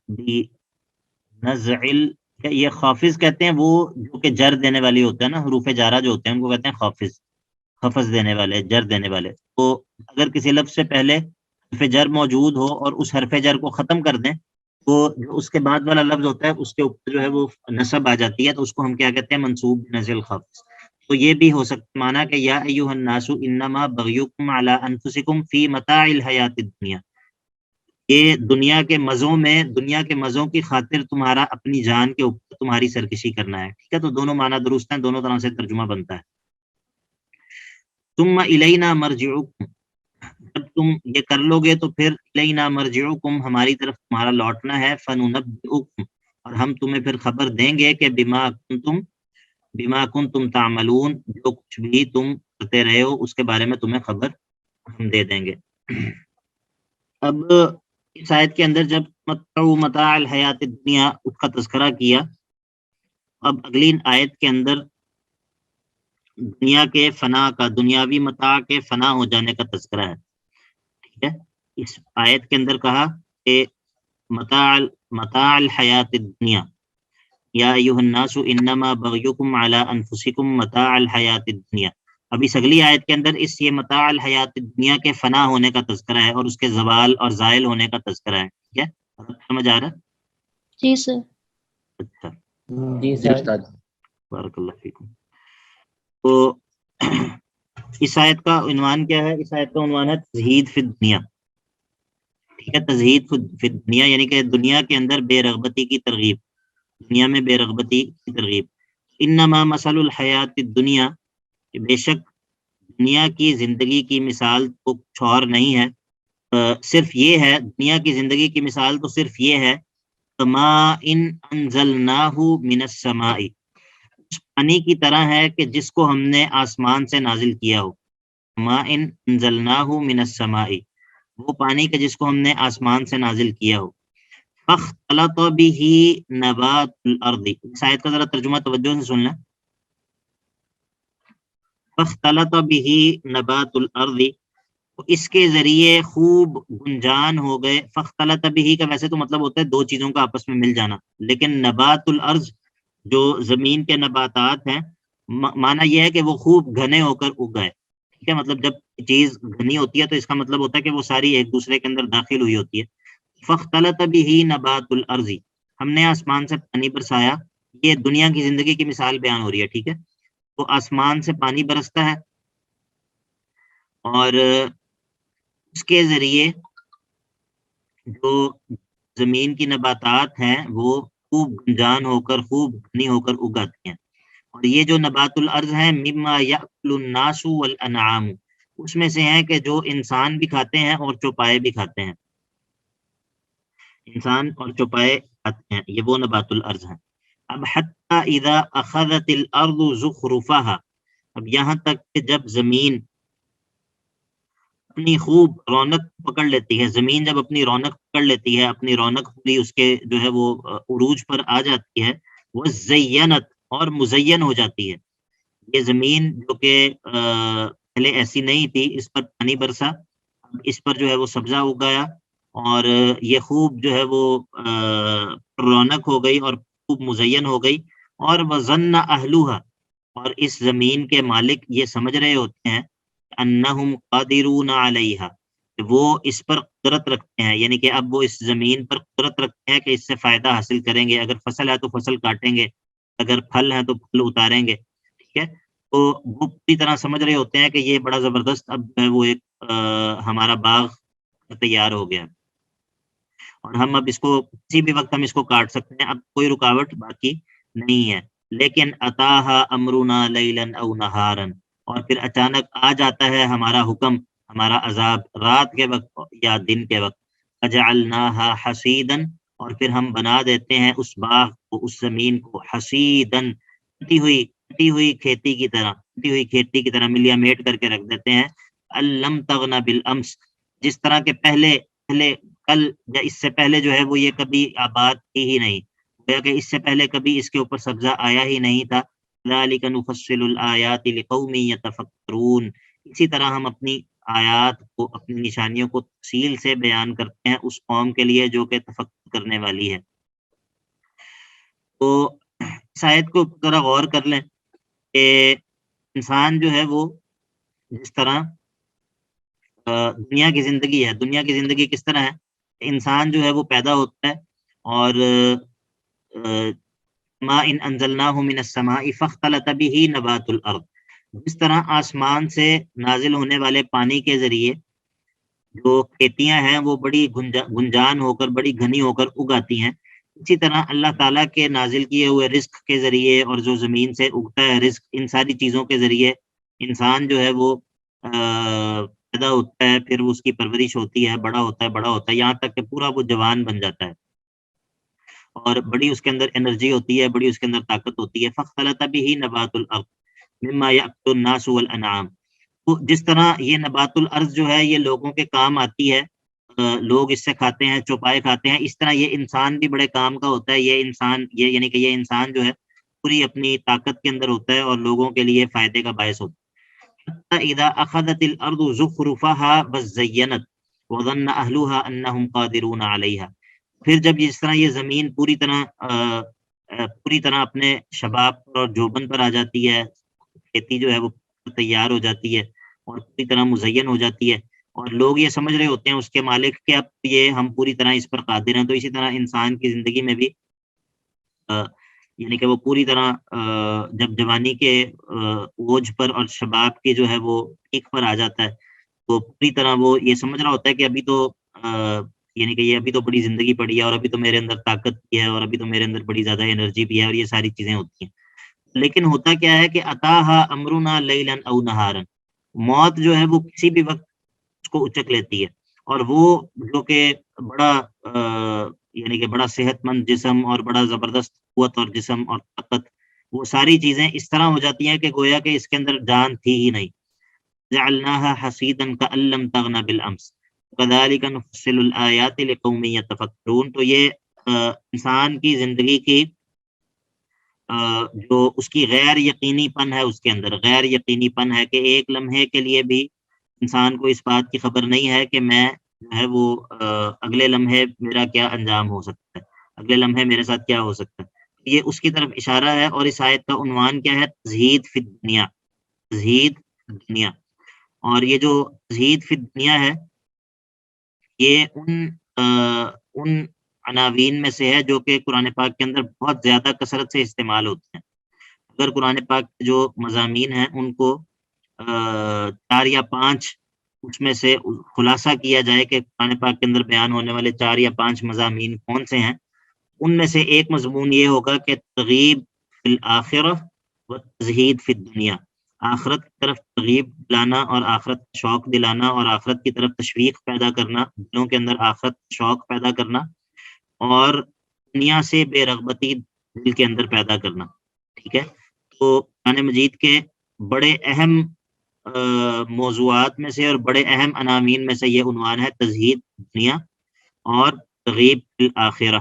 بنزع یہ خافض کہتے ہیں وہ جو کہ جر دینے والی ہوتے ہیں نا، حروف جارہ جو ہوتے ہیں ان کو کہتے ہیں خافض، خفض دینے والے، جر دینے والے. تو اگر کسی لفظ سے پہلے حرف جر موجود ہو اور اس حرف جر کو ختم کر دیں تو جو اس کے بعد والا لفظ ہوتا ہے اس کے اوپر جو ہے وہ نصب آ جاتی ہے، تو اس کو ہم کیا کہتے ہیں، منصوب بنزع الخافض. تو یہ بھی ہو سکتا ہے معنی کہ یا ایھا الناس انما بغیکم علی انفسکم فی متاع الحیات الدنیا، یہ دنیا کے مزوں کی خاطر تمہارا اپنی جان کے اوپر تمہاری سرکشی کرنا ہے، ٹھیک ہے. تو دونوں معنی درست ہیں، دونوں طرح سے ترجمہ بنتا ہے. ثم الینا مرجعکم، جب تم یہ کر لو گے تو پھر الینا مرجعکم ہماری طرف تمہارا لوٹنا ہے، فننبئکم اور ہم تمہیں پھر خبر دیں گے کہ بما کنتم تعملون جو کچھ بھی تم کرتے رہے ہو اس کے بارے میں تمہیں خبر ہم دے دیں گے. اب اس آیت کے اندر جب متاع الحیات الدنیا اس کا تذکرہ کیا، اب اگلی آیت کے اندر دنیا کے فنا کا، دنیاوی متاع کے فنا ہو جانے کا تذکرہ ہے، ٹھیک ہے. اس آیت کے اندر کہا کہ متاع الحیات الدنیا یا ایھا الناس انما بغیکم علی انفسکم متاع الحیات الدنیا. اب اس اگلی آیت کے اندر یہ متاع الحیات الدنیا کے فنا ہونے کا تذکرہ ہے اور اس کے زوال اور زائل ہونے کا تذکرہ ہے، ٹھیک ہے. سمجھ آ رہا ہے؟ جی سر. اچھا، جی جی سر. استاد. بارک اللہ فیکم. تو اس آیت کا عنوان کیا ہے؟ اس آیت کا عنوان ہے تزہید فی الدنیا، ٹھیک ہے. تزہید فی الدنیا یعنی کہ دنیا کے اندر بے رغبتی کی ترغیب، دنیا میں بے رغبتی کی ترغیب. انما مثل الحیات الدنیا، بے شک دنیا کی زندگی کی مثال تو کچھ اور نہیں ہے، صرف یہ ہے، دنیا کی زندگی کی مثال تو صرف یہ ہے کماء انزلناہ من السماء، اس پانی کی طرح ہے کہ جس کو ہم نے آسمان سے نازل کیا ہو. کماء انزلناہ من السماء، وہ پانی کہ جس کو ہم نے آسمان سے نازل کیا ہو. فاختلط به نبات الارض، اس آیت کا ذرا ترجمہ توجہ سے سن لیں. فاختلط به نبات الارض، اس کے ذریعے خوب گنجان ہو گئے. فاختلط به کا ویسے تو مطلب ہوتا ہے دو چیزوں کا آپس میں مل جانا، لیکن نبات الارض جو زمین کے نباتات ہیں معنی یہ ہے کہ وہ خوب گھنے ہو کر اگ گئے، ٹھیک ہے. مطلب جب چیز گھنی ہوتی ہے تو اس کا مطلب ہوتا ہے کہ وہ ساری ایک دوسرے کے اندر داخل ہوئی ہوتی ہے. فاختلط به نبات الارض، ہم نے آسمان سے پانی برسایا. یہ دنیا کی زندگی کی مثال بیان ہو رہی ہے، ٹھیک ہے. تو آسمان سے پانی برستا ہے اور اس کے ذریعے جو زمین کی نباتات ہیں وہ خوب گنجان ہو کر، خوب گھنی ہو کر اگاتی ہیں. اور یہ جو نبات الارض ہیں مما یاکل الناس والانعام، اس میں سے ہیں کہ جو انسان بھی کھاتے ہیں اور چوپائے بھی کھاتے ہیں، انسان اور چوپائے کھاتے ہیں، یہ وہ نبات الارض ہیں. اب حتی اذا اخذت الارض زخرفها، اب یہاں تک کہ جب زمین اپنی خوب رونق پکڑ لیتی ہے، زمین جب اپنی رونق پکڑ لیتی ہے، اپنی رونق پوری اس کے جو ہے وہ عروج پر آ جاتی ہے، وہ زینت اور مزین ہو جاتی ہے. یہ زمین جو کہ پہلے ایسی نہیں تھی، اس پر پانی برسا، اس پر جو ہے وہ سبزہ اگایا، اور یہ خوب جو ہے وہ رونق ہو گئی اور خوب مزین ہو گئی. اور وظن اہلوہا، اور اس زمین کے مالک یہ سمجھ رہے ہوتے ہیں انہم قادرون علیہا، کہ وہ اس پر قدرت رکھتے ہیں، یعنی کہ اب وہ اس زمین پر قدرت رکھتے ہیں کہ اس سے فائدہ حاصل کریں گے. اگر فصل ہے تو فصل کاٹیں گے، اگر پھل ہے تو پھل اتاریں گے. ٹھیک ہے، تو وہ پوری طرح سمجھ رہے ہوتے ہیں کہ یہ بڑا زبردست اب جو ہے وہ ایک ہمارا باغ تیار ہو گیا، اور ہم اب اس کو کسی بھی وقت ہم اس کو کاٹ سکتے ہیں، اب کوئی رکاوٹ باقی نہیں ہے. لیکن اتاہا امرنا لیلن او نہارن، اور پھر اچانک آ جاتا ہے ہمارا حکم، ہمارا عذاب رات کے وقت یا دن کے وقت. فجعلناہا حصیدن، اور پھر ہم بنا دیتے ہیں اس باغ کو، اس زمین کو، حصیدن، کٹی ہوئی کھیتی کی طرح، کٹی ہوئی کھیتی کی طرح ملیا میٹ کر کے رکھ دیتے ہیں. الم تغنا بالامس، جس طرح کے پہلے کل یا اس سے پہلے جو ہے وہ یہ کبھی آباد تھی ہی نہیں، گویا کہ اس سے پہلے کبھی اس کے اوپر سبزہ آیا ہی نہیں تھا. ذالک نفصل الآیات لقوم یتفکرون، اسی طرح ہم اپنی آیات کو، اپنی نشانیوں کو تفصیل سے بیان کرتے ہیں اس قوم کے لیے جو کہ تفکر کرنے والی ہے. تو اس آیت کو ذرا غور کر لیں کہ انسان جو ہے وہ جس طرح دنیا کی زندگی ہے، دنیا کی زندگی کس طرح ہے، انسان جو ہے وہ پیدا ہوتا ہے، اور ما ان انزلناہ من السماء فاختلط به نبات الارض، جس طرح آسمان سے نازل ہونے والے پانی کے ذریعے جو کھیتیاں ہیں وہ بڑی گنجان ہو کر، بڑی گھنی ہو کر اگاتی ہیں، اسی طرح اللہ تعالیٰ کے نازل کیے ہوئے رزق کے ذریعے اور جو زمین سے اگتا ہے رزق، ان ساری چیزوں کے ذریعے انسان جو ہے وہ پیدا ہوتا ہے، پھر اس کی پرورش ہوتی ہے، بڑا ہوتا ہے یہاں تک کہ پورا وہ جوان بن جاتا ہے، اور بڑی اس کے اندر انرجی ہوتی ہے، بڑی اس کے اندر طاقت ہوتی ہے. فاختلط به نبات الارض مما یاکل الناس والانعام، تو جس طرح یہ نبات الارض جو ہے یہ لوگوں کے کام آتی ہے، لوگ اس سے کھاتے ہیں، چوپائے کھاتے ہیں، اس طرح یہ انسان بھی بڑے کام کا ہوتا ہے. یہ انسان یعنی کہ یہ انسان جو ہے پوری اپنی طاقت کے اندر ہوتا ہے اور لوگوں کے لیے فائدے کا باعث ہوتا ہے. حتی اذا اخذت الارض زخرفها وزینت وظن اہلها انہم قادرون علیہا، پھر جب جس طرح یہ زمین پوری طرح اپنے شباب پر اور جوبن پر آ جاتی ہے، کھیتی جو ہے وہ تیار ہو جاتی ہے اور پوری طرح مزین ہو جاتی ہے، اور لوگ یہ سمجھ رہے ہوتے ہیں اس کے مالک کہ اب یہ ہم پوری طرح اس پر قادر ہیں. تو اسی طرح انسان کی زندگی میں بھی یعنی کہ وہ پوری طرح جب جوانی کے اوج پر اور شباب کے جو ہے وہ پیک پر آ جاتا ہے، تو پوری طرح وہ یہ سمجھ رہا ہوتا ہے کہ ابھی تو یعنی کہ یہ ابھی تو بڑی زندگی پڑی ہے، اور ابھی تو میرے اندر طاقت بھی ہے، اور ابھی تو میرے اندر بڑی زیادہ انرجی بھی ہے، اور یہ ساری چیزیں ہوتی ہیں. لیکن ہوتا کیا ہے کہ اتاہا امرنا لیلن او نہارن، موت جو ہے وہ کسی بھی وقت اس کو اچک لیتی ہے، اور وہ جو کہ بڑا یعنی کہ بڑا صحت مند جسم اور بڑا زبردست قوت اور جسم اور طاقت، وہ ساری چیزیں اس طرح ہو جاتی ہیں کہ گویا کہ اس کے اندر جان تھی ہی نہیں. جعلناها حصیدا کأن لم تغن بالامس كذلك نفصل الآیات لقوم یتفکرون. تو یہ انسان کی زندگی کی جو اس کی غیر یقینی پن ہے، اس کے اندر غیر یقینی پن ہے کہ ایک لمحے کے لیے بھی انسان کو اس بات کی خبر نہیں ہے کہ میں جو ہے وہ اگلے لمحے میرا کیا انجام ہو سکتا ہے، اگلے لمحے میرے ساتھ کیا ہو سکتا ہے. یہ اس کی طرف اشارہ ہے. اور اس آیت کا عنوان کیا ہے؟ تزہید فی الدنیا، تزہید دنیا. اور یہ جو تزہید فی الدنیا ہے یہ ان عناوین میں سے ہے جو کہ قرآن پاک کے اندر بہت زیادہ کثرت سے استعمال ہوتے ہیں. اگر قرآن پاک کے جو مضامین ہیں ان کو 4 یا 5 اس میں سے خلاصہ کیا جائے کہ قرآن پاک کے اندر بیان ہونے والے 4 یا 5 مضامین کون سے ہیں، ان میں سے ایک مضمون یہ ہوگا کہ ترغیب فی الآخرہ و تزہید فی الدنیا، آخرت کی طرف ترغیب دلانا اور آخرت کا شوق دلانا اور آخرت کی طرف تشویق پیدا کرنا، دلوں کے اندر آخرت شوق پیدا کرنا، اور دنیا سے بے رغبتی دل کے اندر پیدا کرنا. ٹھیک ہے، تو قرآن مجید کے بڑے اہم موضوعات میں سے اور بڑے اہم عناوین میں سے یہ عنوان ہے تزہید دنیا اور ترغیب الآخرہ.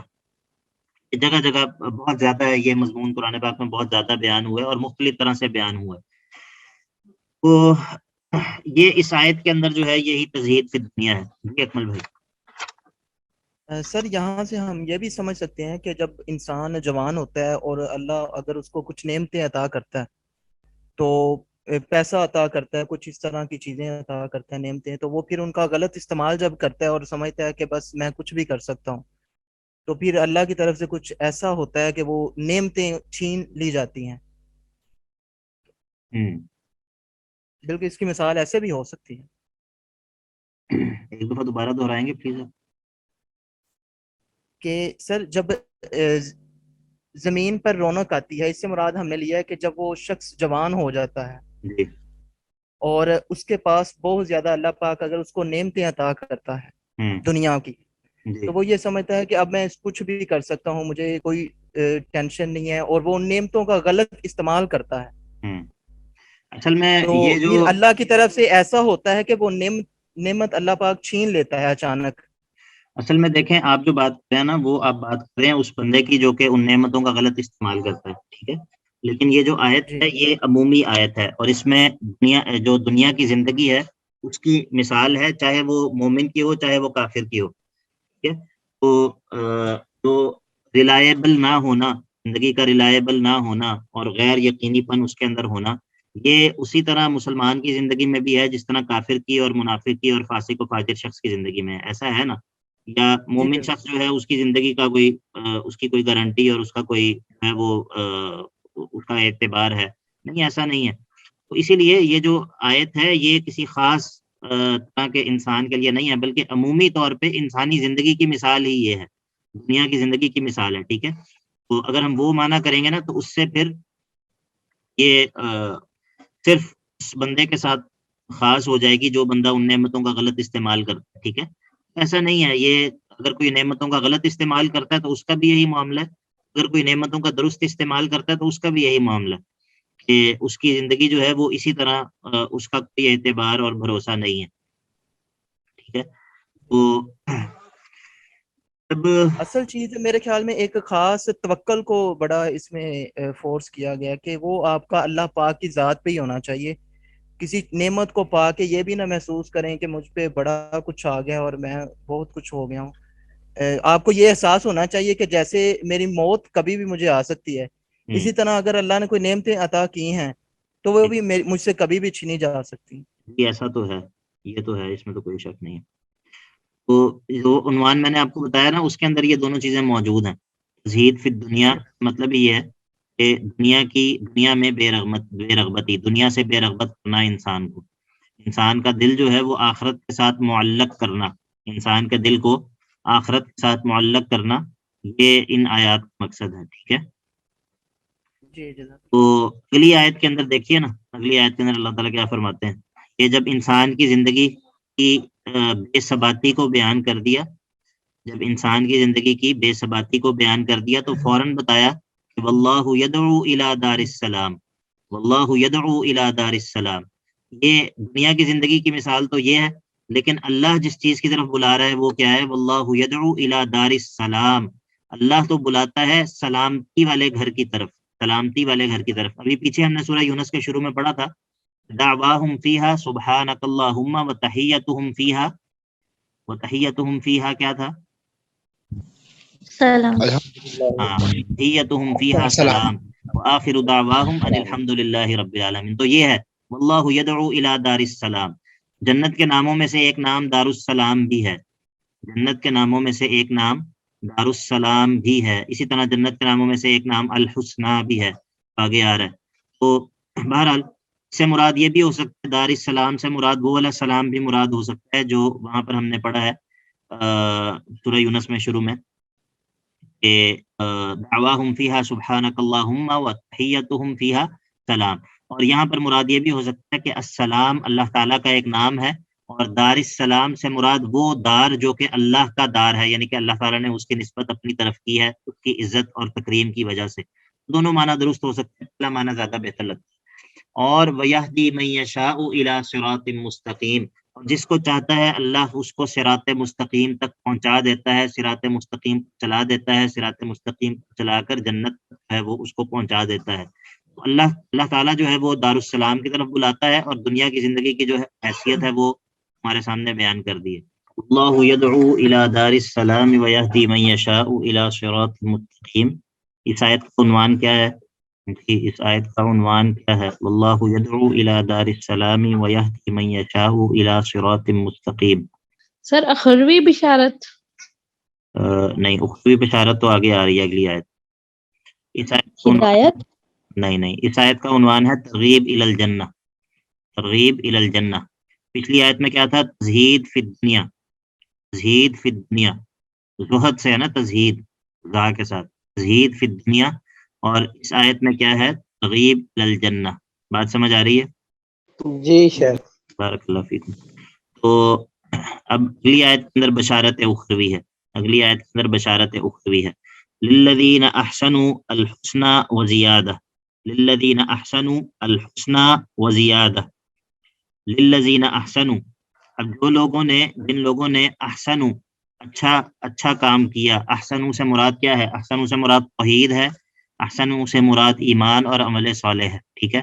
جگہ جگہ بہت زیادہ ہے یہ مضمون قرآن پاک میں بہت زیادہ بیان ہوا ہے اور مختلف طرح سے بیان ہوا ہے. تو یہ اس آیت کے اندر جو ہے یہی تزہید فی دنیا ہے. جی اکمل بھائی. سر یہاں سے ہم یہ بھی سمجھ سکتے ہیں کہ جب انسان جوان ہوتا ہے اور اللہ اگر اس کو کچھ نعمتیں عطا کرتا ہے تو پیسہ عطا کرتا ہے, کچھ اس طرح کی چیزیں عطا کرتا ہے, نعمتیں, تو وہ پھر ان کا غلط استعمال جب کرتا ہے اور سمجھتا ہے کہ بس میں کچھ بھی کر سکتا ہوں, تو پھر اللہ کی طرف سے کچھ ایسا ہوتا ہے کہ وہ نعمتیں چھین لی جاتی ہیں. بالکل اس کی مثال ایسے بھی ہو سکتی ہے. ایک دفعہ دوبارہ دہرائیں گے پلیز؟ کہ سر جب زمین پر رونق آتی ہے, اس سے مراد ہم نے لیا ہے کہ جب وہ شخص جوان ہو جاتا ہے جی اور اس کے پاس بہت زیادہ اللہ پاک اگر اس کو نعمتیں عطا کرتا ہے دنیا کی, جی تو وہ یہ سمجھتا ہے کہ اب میں کچھ بھی کر سکتا ہوں, مجھے کوئی ٹینشن نہیں ہے, اور وہ ان نعمتوں کا غلط استعمال کرتا ہے. اصل میں تو یہ پھر جو اللہ کی طرف سے ایسا ہوتا ہے کہ وہ نعمت اللہ پاک چھین لیتا ہے اچانک. اصل میں دیکھیں آپ جو بات کر رہے ہیں نا وہ آپ بات کر رہے ہیں اس بندے کی جو کہ ان نعمتوں کا غلط استعمال کرتا ہے, ٹھیک ہے, لیکن یہ جو آیت جی ہے یہ عمومی آیت ہے اور اس میں دنیا کی زندگی ہے اس کی مثال ہے, چاہے وہ مومن کی ہو چاہے وہ کافر کی ہو, ٹھیک ہے. تو جو ریلائبل نہ ہونا, زندگی کا ریلائبل نہ ہونا اور غیر یقینی پن اس کے اندر ہونا, یہ اسی طرح مسلمان کی زندگی میں بھی ہے جس طرح کافر کی اور منافق کی اور فاسق و فاجر شخص کی زندگی میں ہے. ایسا ہے نا, یا جی مومن بالکل. شخص جو ہے اس کی زندگی کا کوئی اس کی کوئی گارنٹی اور اس کا کوئی ہے وہ اس کا اعتبار ہے؟ نہیں, ایسا نہیں ہے. تو اسی لیے یہ جو آیت ہے یہ کسی خاص طرح کے انسان کے لیے نہیں ہے بلکہ عمومی طور پہ انسانی زندگی کی مثال ہی یہ ہے, دنیا کی زندگی کی مثال ہے, ٹھیک ہے. تو اگر ہم وہ معنی کریں گے نا تو اس سے پھر یہ صرف اس بندے کے ساتھ خاص ہو جائے گی جو بندہ ان نعمتوں کا غلط استعمال کرتا ہے, ٹھیک ہے. ایسا نہیں ہے, یہ اگر کوئی نعمتوں کا غلط استعمال کرتا ہے تو اس کا بھی یہی معاملہ ہے, اگر کوئی نعمتوں کا درست استعمال کرتا ہے تو اس کا بھی یہی معاملہ ہے کہ اس کی زندگی جو ہے وہ اسی طرح اس کا کوئی اعتبار اور بھروسہ نہیں ہے, ٹھیک ہے. تو اب اصل چیز میرے خیال میں ایک خاص توکل کو بڑا اس میں فورس کیا گیا کہ وہ آپ کا اللہ پاک کی ذات پہ ہی ہونا چاہیے. کسی نعمت کو پا کے یہ بھی نہ محسوس کریں کہ مجھ پہ بڑا کچھ آ گیا اور میں بہت کچھ ہو گیا ہوں. آپ کو یہ احساس ہونا چاہیے کہ جیسے میری موت کبھی بھی مجھے آ سکتی ہے, اسی طرح اگر اللہ نے کوئی نعمتیں عطا کی ہیں تو وہ بھی مجھ سے کبھی بھی چھینی جا سکتی. ایسا تو ہے, یہ تو ہے, اس میں تو کوئی شک نہیں ہے. تو جو عنوان میں نے آپ کو بتایا نا اس کے اندر یہ دونوں چیزیں موجود ہیں. تزہید فی دنیا مطلب یہ ہے کہ دنیا میں بے رغبتی, دنیا سے بے رغبت کرنا انسان کو, انسان کا دل جو ہے وہ آخرت کے ساتھ معلق کرنا, انسان کے دل کو آخرت کے ساتھ معلق کرنا, یہ ان آیات کا مقصد ہے, ٹھیک ہے. جی جناب. تو اگلی آیت کے اندر دیکھیے نا, اگلی آیت کے اندر اللہ تعالیٰ کیا فرماتے ہیں کہ جب انسان کی زندگی کی بے ثباتی کو بیان کر دیا, جب انسان کی زندگی کی بے ثباتی کو بیان کر دیا تو فوراً بتایا کہ واللہ یدعو الی دار السلام, واللہ یدعو الی دار السلام. یہ دنیا کی زندگی کی مثال تو یہ ہے, لیکن اللہ جس چیز کی طرف بلا رہا ہے وہ کیا ہے؟ واللہ یدعو الی دار السلام, اللہ تو بلاتا ہے سلامتی والے گھر کی طرف, سلامتی والے گھر کی طرف. ابھی پیچھے ہم نے سورہ یونس کے شروع میں پڑھا تھا دعواہم فیہا سبحانک اللہم وتحیتہم فیہا کیا تھا؟ سلام. تحیتہم فیہا سلام وآخر دعواہم ان الحمدللہ رب العالمین. تو یہ ہے واللہ یدعو الی دار السلام. جنت کے ناموں میں سے ایک نام دار السلام بھی ہے, جنت کے ناموں میں سے ایک نام دار السلام بھی ہے. اسی طرح جنت کے ناموں میں سے ایک نام الحسنہ بھی ہے, آگے آ رہا ہے. تو بہرحال سے مراد یہ بھی ہو سکتا ہے, دار السلام سے مراد وہ والا سلام بھی مراد ہو سکتا ہے جو وہاں پر ہم نے پڑھا ہے سورہ یونس میں شروع میں کہ دعواہم فیہا سبحانک اللہم وتحیتہم فیہا سلام. اور یہاں پر مراد یہ بھی ہو سکتا ہے کہ السلام اللہ تعالیٰ کا ایک نام ہے اور دار السلام سے مراد وہ دار جو کہ اللہ کا دار ہے, یعنی کہ اللہ تعالیٰ نے اس کی نسبت اپنی طرف کی ہے اس کی عزت اور تکریم کی وجہ سے. دونوں معنی درست ہو سکتے ہیں, پہلا معنی زیادہ بہتر لگتا ہے. اور وَيَهْدِي مَن يَشَاءُ إِلَى صِرَاطٍ مستقیم، اور جس کو چاہتا ہے اللہ اس کو صراط مستقیم تک پہنچا دیتا ہے، صراط مستقیم چلا دیتا ہے، صراط مستقیم چلا کر جنت ہے وہ اس کو پہنچا دیتا ہے۔ اللہ تعالیٰ جو ہے وہ دارالسلام کی طرف بلاتا ہے، اور دنیا کی زندگی کی جو ہے حیثیت ہے وہ ہمارے سامنے بیان کر دی ہے۔ اللہ یدعو الی دار السلام ویہدی من یشاء الی صراط مستقیم۔ اس آیت کا عنوان کیا ہے؟ اس آیت کا عنوان کیا ہے؟ واللہ یدعو الی دار السلام ویہدی من یشاء الی صراط مستقیم۔ سر اخروی بشارت؟ نہیں، اخروی بشارت تو آگے آ رہی ہے اگلی آیت۔ اس آیت کا ہدایت؟ نہیں، اس آیت کا عنوان ہے ترغیب الی الجنہ، ترغیب الی الجنہ۔ پچھلی آیت میں کیا تھا؟ تزہید فی الدنیا، تزہید فی الدنیا، زہد سے ہے نا، تزہید زا کے ساتھ، تزہید فی الدنیا، اور اس آیت میں کیا ہے؟ ترغیب الی الجنہ۔ بات سمجھ آ رہی ہے؟ جی شیخ۔ بارک اللہ فیکم۔ تو اب اگلی آیت کے اندر بشارت اخروی ہے، اگلی آیت کے اندر بشارت اخروی ہے۔ للذین احسنوا الحسنى وزیادہ، للذین احسنوا الحسنى وزیادہ، للذین احسنوا، اب جن لوگوں نے احسنوا، اچھا کام کیا۔ احسنوا سے مراد کیا ہے؟ احسنوا سے مراد توحید ہے، احسنوا سے مراد ایمان اور عمل صالح ہے، ٹھیک ہے۔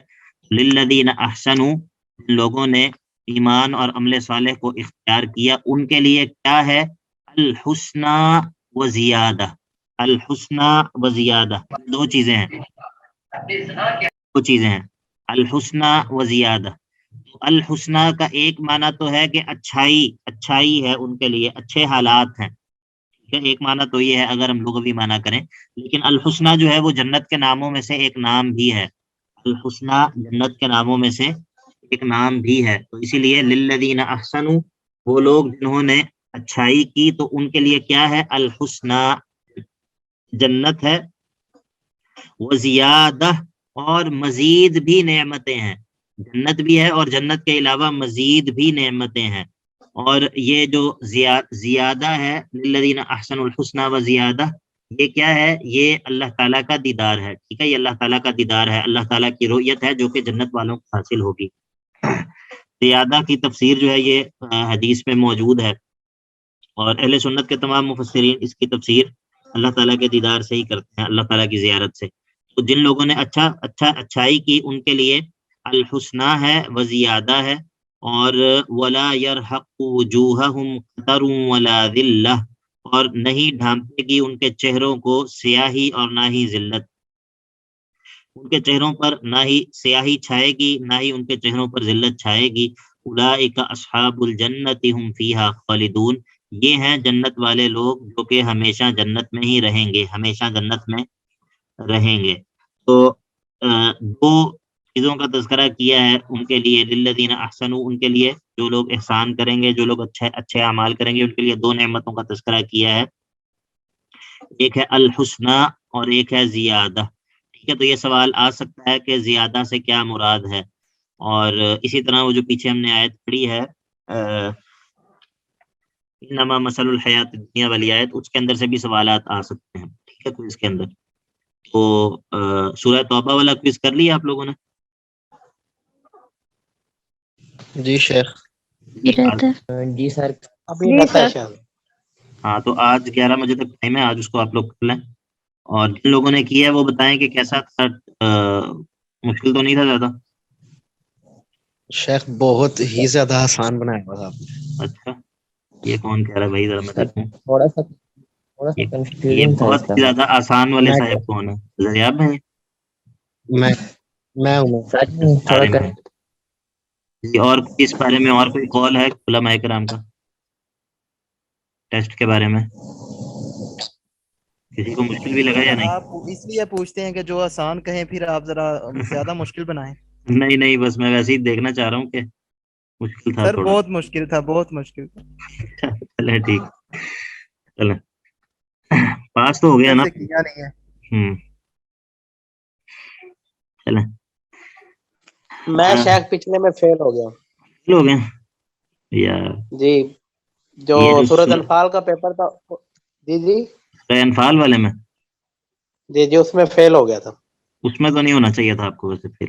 للذین احسنوا، جن لوگوں نے ایمان اور عمل صالح کو اختیار کیا، ان کے لیے کیا ہے؟ الحسنى وزیادہ، الحسنى وزیادہ، دو چیزیں ہیں، الحسنى وزیادہ۔ الحسنى کا ایک معنی تو ہے کہ اچھائی ہے ان کے لیے، اچھے حالات ہیں، ٹھیک ہے، ایک معنی تو یہ ہے اگر ہم لغوی معنی کریں، لیکن الحسنى جو ہے وہ جنت کے ناموں میں سے ایک نام بھی ہے، الحسنى جنت کے ناموں میں سے ایک نام بھی ہے، تو اسی لیے للذین احسنوا، وہ لوگ جنہوں نے اچھائی کی تو ان کے لیے کیا ہے؟ الحسنى، جنت ہے، وزیادہ، اور مزید بھی نعمتیں ہیں، جنت بھی ہے اور جنت کے علاوہ مزید بھی نعمتیں ہیں۔ اور یہ جو زیادہ ہے، للذین احسنوا الحسنى وزیادہ، یہ کیا ہے؟ یہ اللہ تعالیٰ کا دیدار ہے، ٹھیک ہے، یہ اللہ تعالیٰ کا دیدار ہے، اللہ تعالیٰ کی رؤیت ہے جو کہ جنت والوں کو حاصل ہوگی۔ زیادہ کی تفسیر جو ہے یہ حدیث میں موجود ہے، اور اہل سنت کے تمام مفسرین اس کی تفسیر اللہ تعالیٰ کے دیدار سے ہی کرتے ہیں، اللہ تعالیٰ کی زیارت سے۔ تو جن لوگوں نے اچھائی کی ان کے لیے الحسنى ہے، وزیادہ ہے، اور ولا يرهق وجوههم قتر ولا ذلہ، اور نہیں ڈھانپے گی ان کے چہروں کو سیاہی اور نہ ہی ذلت، ان کے چہروں پر نہ ہی سیاہی چھائے گی، نہ ہی ان کے چہروں پر ذلت چھائے گی۔ اولئک اصحاب الجنۃ هم فیہا خالدون، یہ ہیں جنت والے لوگ جو کہ ہمیشہ جنت میں ہی رہیں گے، ہمیشہ جنت میں رہیں گے۔ تو دو چیزوں کا تذکرہ کیا ہے ان کے لیے، للذین احسنوا، ان کے لیے جو لوگ احسان کریں گے، جو لوگ اچھے اعمال کریں گے، ان کے لیے دو نعمتوں کا تذکرہ کیا ہے، ایک ہے الحسنى اور ایک ہے زیادہ، ٹھیک ہے۔ تو یہ سوال آ سکتا ہے کہ زیادہ سے کیا مراد ہے، اور اسی طرح وہ جو پیچھے ہم نے آیت پڑھی ہے انما مثل الحیات الدنیا والی آیت، اس کے اندر سے بھی سوالات آ سکتے ہیں، ٹھیک ہے۔ تو اس کے اندر تو سورہ توبہ والا کوئز کر لیا آپ لوگوں نے؟ جی شیخ۔ رہتا ہے۔ جی سر، ابھی جی رہتا ہے سر۔ شاید۔ ہاں، تو آج 11 بجے تک ٹائم ہے، آج اس کو آپ لوگ کر لیں، اور جن لوگوں نے کیا ہے وہ بتائیں کہ کیسا تھا، مشکل تو نہیں تھا زیادہ؟ شیخ بہت ہی زیادہ آسان بنایا ہوا تھا آپ نے۔ اچھا، یہ کون کہہ رہا ہے بھائی؟ ذرا میں سر دیکھوں، تھوڑا سا یہ کنفیوژن تھا بہت اس کا۔ ہی زیادہ آسان والے میں صاحب کون ہے؟ زریاب بھائی؟ میں ہوں سر، تھوڑا سارے میں جی، اور اس بارے میں اور کوئی قول ہے علماء کرام کا ٹیسٹ کے بارے میں؟ کسی کو مشکل بھی لگا یا نہیں؟ آپ اس لیے پوچھتے ہیں کہ جو آسان کہیں پھر آپ ذرا زیادہ مشکل بنائیں؟ نہیں، بس میں ویسے ہی دیکھنا چاہ رہا ہوں کہ مشکل تھا سر تھوڑا۔ بہت مشکل تھا، بہت مشکل تھا، چلے ٹھیک، چلے پاس تو ہو گیا نا؟ سے کیا نہیں ہے۔ چلے میں شیخ پچھلے میں فیل ہو گیا ہو گئے یار، جی، جو یہ جو سورۃ انفال کا پیپر تھا۔ جی سورہ انفال والے میں، جی، اس میں فیل ہو گیا تھا۔ اس میں تو نہیں ہونا چاہیے تھا آپ کو ویسے پھر،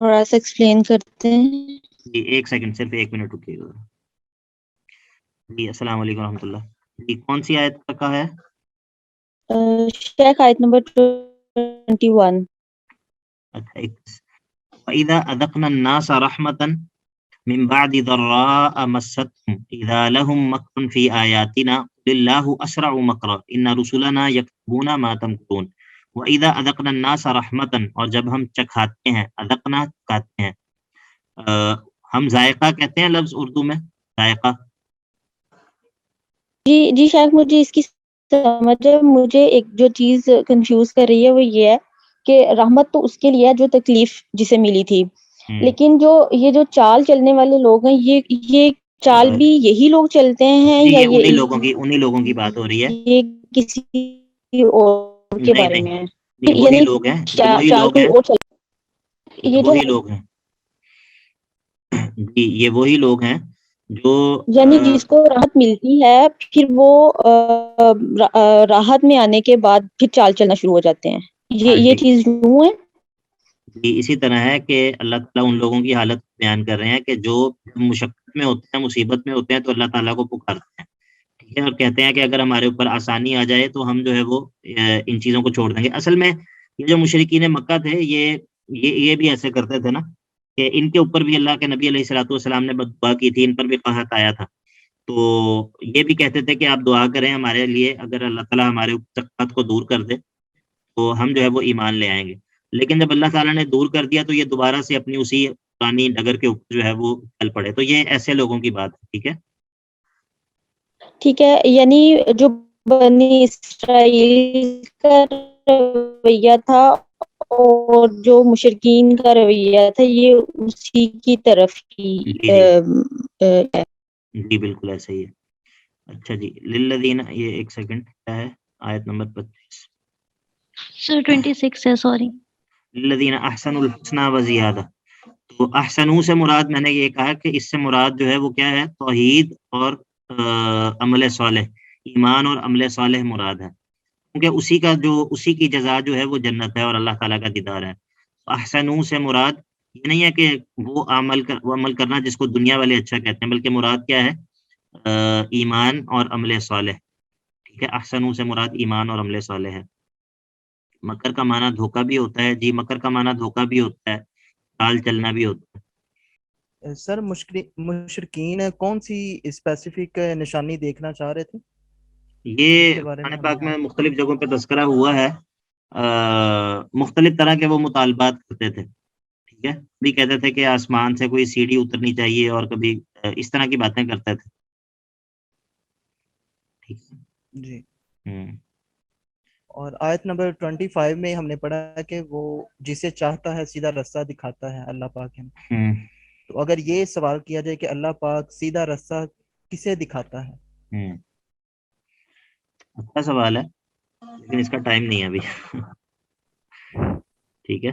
تھوڑا سا ایکسپلین کرتے ہیں. جی ایک سیکنڈ، صرف 1 منٹ رکیے گا. جی السلام علیکم ورحمۃ اللہ. جی کون سی آیت کا ہے؟ شیخ آیت نمبر 21. اچھا 21. وَإِذَا أَذَقْنَا النَّاسَ رَحْمَةً من بعد ضراء مستهم اذا لهم مكر في آياتنا قل الله اسرع مكرا ان رسلنا يكتبون ما تمكرون. واذا اذقنا الناس رحمتا، اور جب ہم چکھاتے ہیں، اذقنا کہتے ہیں، ہم ذائقہ کہتے ہیں لفظ اردو میں ذائقہ. جی شیخ مجھے اس کی سمجھ ہے. مجھے ایک جو چیز کنفیوز کر رہی ہے وہ یہ ہے کہ رحمت تو اس کے لیے ہے جو تکلیف جسے ملی تھی، لیکن جو یہ جو چال چلنے والے لوگ ہیں یہ چال بھی یہی لوگ چلتے ہیں یا یہ انہی لوگوں کی بات ہو رہی ہے. یہ کسی اور کے بارے میں ہے؟ نہیں وہی لوگ ہیں، چال کوئی اور چل یہ جو وہی لوگ ہیں. جی یہ وہی لوگ ہیں جو یعنی جس کو راحت ملتی ہے پھر وہ راحت میں آنے کے بعد پھر چال چلنا شروع ہو جاتے ہیں. یہ چیز یوں ہے. جی اسی طرح ہے کہ اللہ تعالیٰ ان لوگوں کی حالت بیان کر رہے ہیں کہ جو مشقت میں ہوتے ہیں، مصیبت میں ہوتے ہیں، تو اللہ تعالیٰ کو پکارتے ہیں، ٹھیک ہے، اور کہتے ہیں کہ اگر ہمارے اوپر آسانی آ جائے تو ہم جو ہے وہ ان چیزوں کو چھوڑ دیں گے. اصل میں یہ جو مشرکین مکہ تھے یہ بھی ایسے کرتے تھے نا، کہ ان کے اوپر بھی اللہ کے نبی علیہ الصلوۃ والسلام نے دعا کی تھی، ان پر بھی قحط آیا تھا، تو یہ بھی کہتے تھے کہ آپ دعا کریں ہمارے لیے، اگر اللہ تعالیٰ ہمارے قحط کو دور کر دے تو ہم جو ہے وہ ایمان لے آئیں گے. لیکن جب اللہ تعالیٰ نے دور کر دیا تو یہ دوبارہ سے اپنی اسی پرانی ڈگر کے اوپر جو ہے وہ چل پڑے. تو یہ ایسے لوگوں کی بات ہے. ٹھیک ہے، یعنی جو بنی اسرائیل کا رویہ تھا اور جو مشرکین کا رویہ تھا یہ اسی کی طرف ہی ہے. جی بالکل ایسا ہی ہے. اچھا جی للذین، یہ ایک سیکنڈ کیا ہے آیت نمبر 25 سر 26 ہے، سوری. للذین احسنوا الحسنى وزیادہ. تو احسنو سے مراد میں نے یہ کہا کہ اس سے مراد جو ہے وہ کیا ہے، توحید اور عمل صالح، ایمان اور عمل صالح مراد ہے، کیونکہ اسی کی جزا جو ہے وہ جنت ہے اور اللہ تعالیٰ کا دیدار ہے. احسنو سے مراد یہ نہیں ہے کہ وہ عمل کرنا جس کو دنیا والے اچھا کہتے ہیں، بلکہ مراد کیا ہے، ایمان اور عمل صالح. ٹھیک ہے، احسنو سے مراد ایمان اور عمل صالح ہے. مکر کا معنی دھوکہ بھی ہوتا ہے. جی مکر کا معنی دھوکہ بھی ہوتا ہے، چال چلنا بھی ہوتا ہے. سر مشرکین کون سی اسپیسیفک نشانی دیکھنا چاہ رہے تھے؟ یہ قرآن پاک میں مختلف جگہوں پہ تذکرہ ہوا ہے، مختلف طرح کے وہ مطالبات کرتے تھے. ٹھیک ہے، بھی کہتے تھے کہ آسمان سے کوئی سیڑھی اترنی چاہیے، اور کبھی اس طرح کی باتیں کرتے تھے. ٹھیک ہے جی. اور اور آیت نمبر 25 میں ہم نے پڑھا کہ وہ جسے چاہتا ہے سیدھا رستہ دکھاتا ہے اللہ پاک ہے. تو اگر یہ سوال کیا جائے کہ اللہ پاک سیدھا رستہ کسے دکھاتا ہے؟ اچھا سوال ہے، لیکن اس کا ٹائم نہیں ہے ابھی. ٹھیک ہے،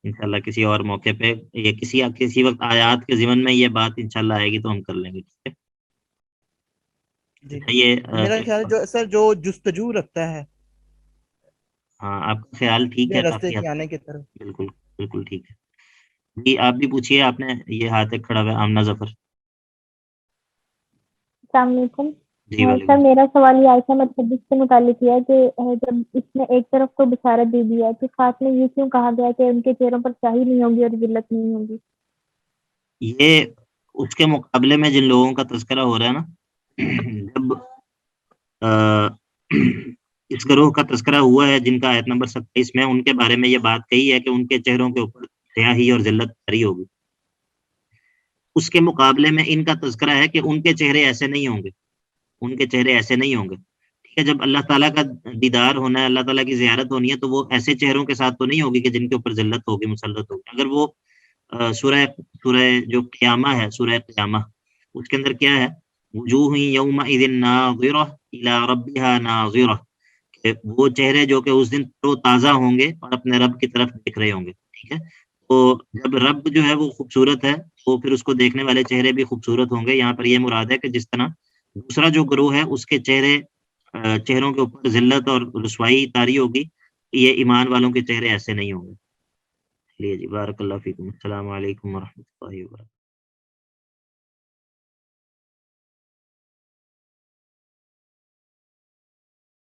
انشاءاللہ کسی اور موقع پہ یا کسی وقت آیات کے ضمن میں یہ بات انشاءاللہ آئے گی تو ہم کر لیں گے. ٹھیک ہے جی. یہ میرا خیال ہے سر جو جستجو رکھتا ہے، ہاں آپ کا خیال ٹھیک ہے راستے کافی کے آنے کی طرف. بالکل بالکل ٹھیک ہے. جی آپ بھی پوچھیے، آپ نے یہ ہاتھ ایک کھڑا ہوا ہے، آمنہ ظفر. السلام علیکم. جی سر میرا سوال یہ عائشہ متحدث سے متعلق ہے کہ جب اس نے ایک طرف تو بشارت دے دیا تو ساتھ میں یہ کیوں کہا گیا کہ ان کے چہروں پر سیاہی نہیں ہوگی اور ذلت نہیں ہوگی؟ یہ اس کے مقابلے میں جن لوگوں کا تذکرہ ہو رہا ہے نا، جب اس گروہ کا تذکرہ ہوا ہے جن کا آیت نمبر 27 میں، ان کے بارے میں یہ بات کہی ہے کہ ان کے چہروں کے اوپر سیاہی اور ذلت طاری ہوگی. اس کے مقابلے میں ان کا تذکرہ ہے کہ ان کے چہرے ایسے نہیں ہوں گے، ان کے چہرے ایسے نہیں ہوں گے. ٹھیک ہے، جب اللہ تعالیٰ کا دیدار ہونا ہے، اللہ تعالیٰ کی زیارت ہونی ہے، تو وہ ایسے چہروں کے ساتھ تو نہیں ہوگی کہ جن کے اوپر ذلت ہوگی، مسلط ہوگی. اگر وہ سورہ جو قیامہ ہے، سورہ قیامہ، اس کے اندر کیا ہے، وجوہ یومئذ ناظرہ الی ربها ناظرہ، کہ وہ چہرے جو کہ اس دن تر و تازہ ہوں گے اور اپنے رب کی طرف دیکھ رہے ہوں گے. ٹھیک ہے، تو جب رب جو ہے وہ خوبصورت ہے تو پھر اس کو دیکھنے والے چہرے بھی خوبصورت ہوں گے. یہاں پر یہ مراد ہے کہ جس طرح دوسرا جو گروہ ہے اس کے چہروں کے اوپر ذلت اور رسوائی طاری ہوگی، یہ ایمان والوں کے چہرے ایسے نہیں ہوں گے. چلیے جی، بارک اللہ فیکم، السلام علیکم ورحمۃ اللہ وبرکاتہ۔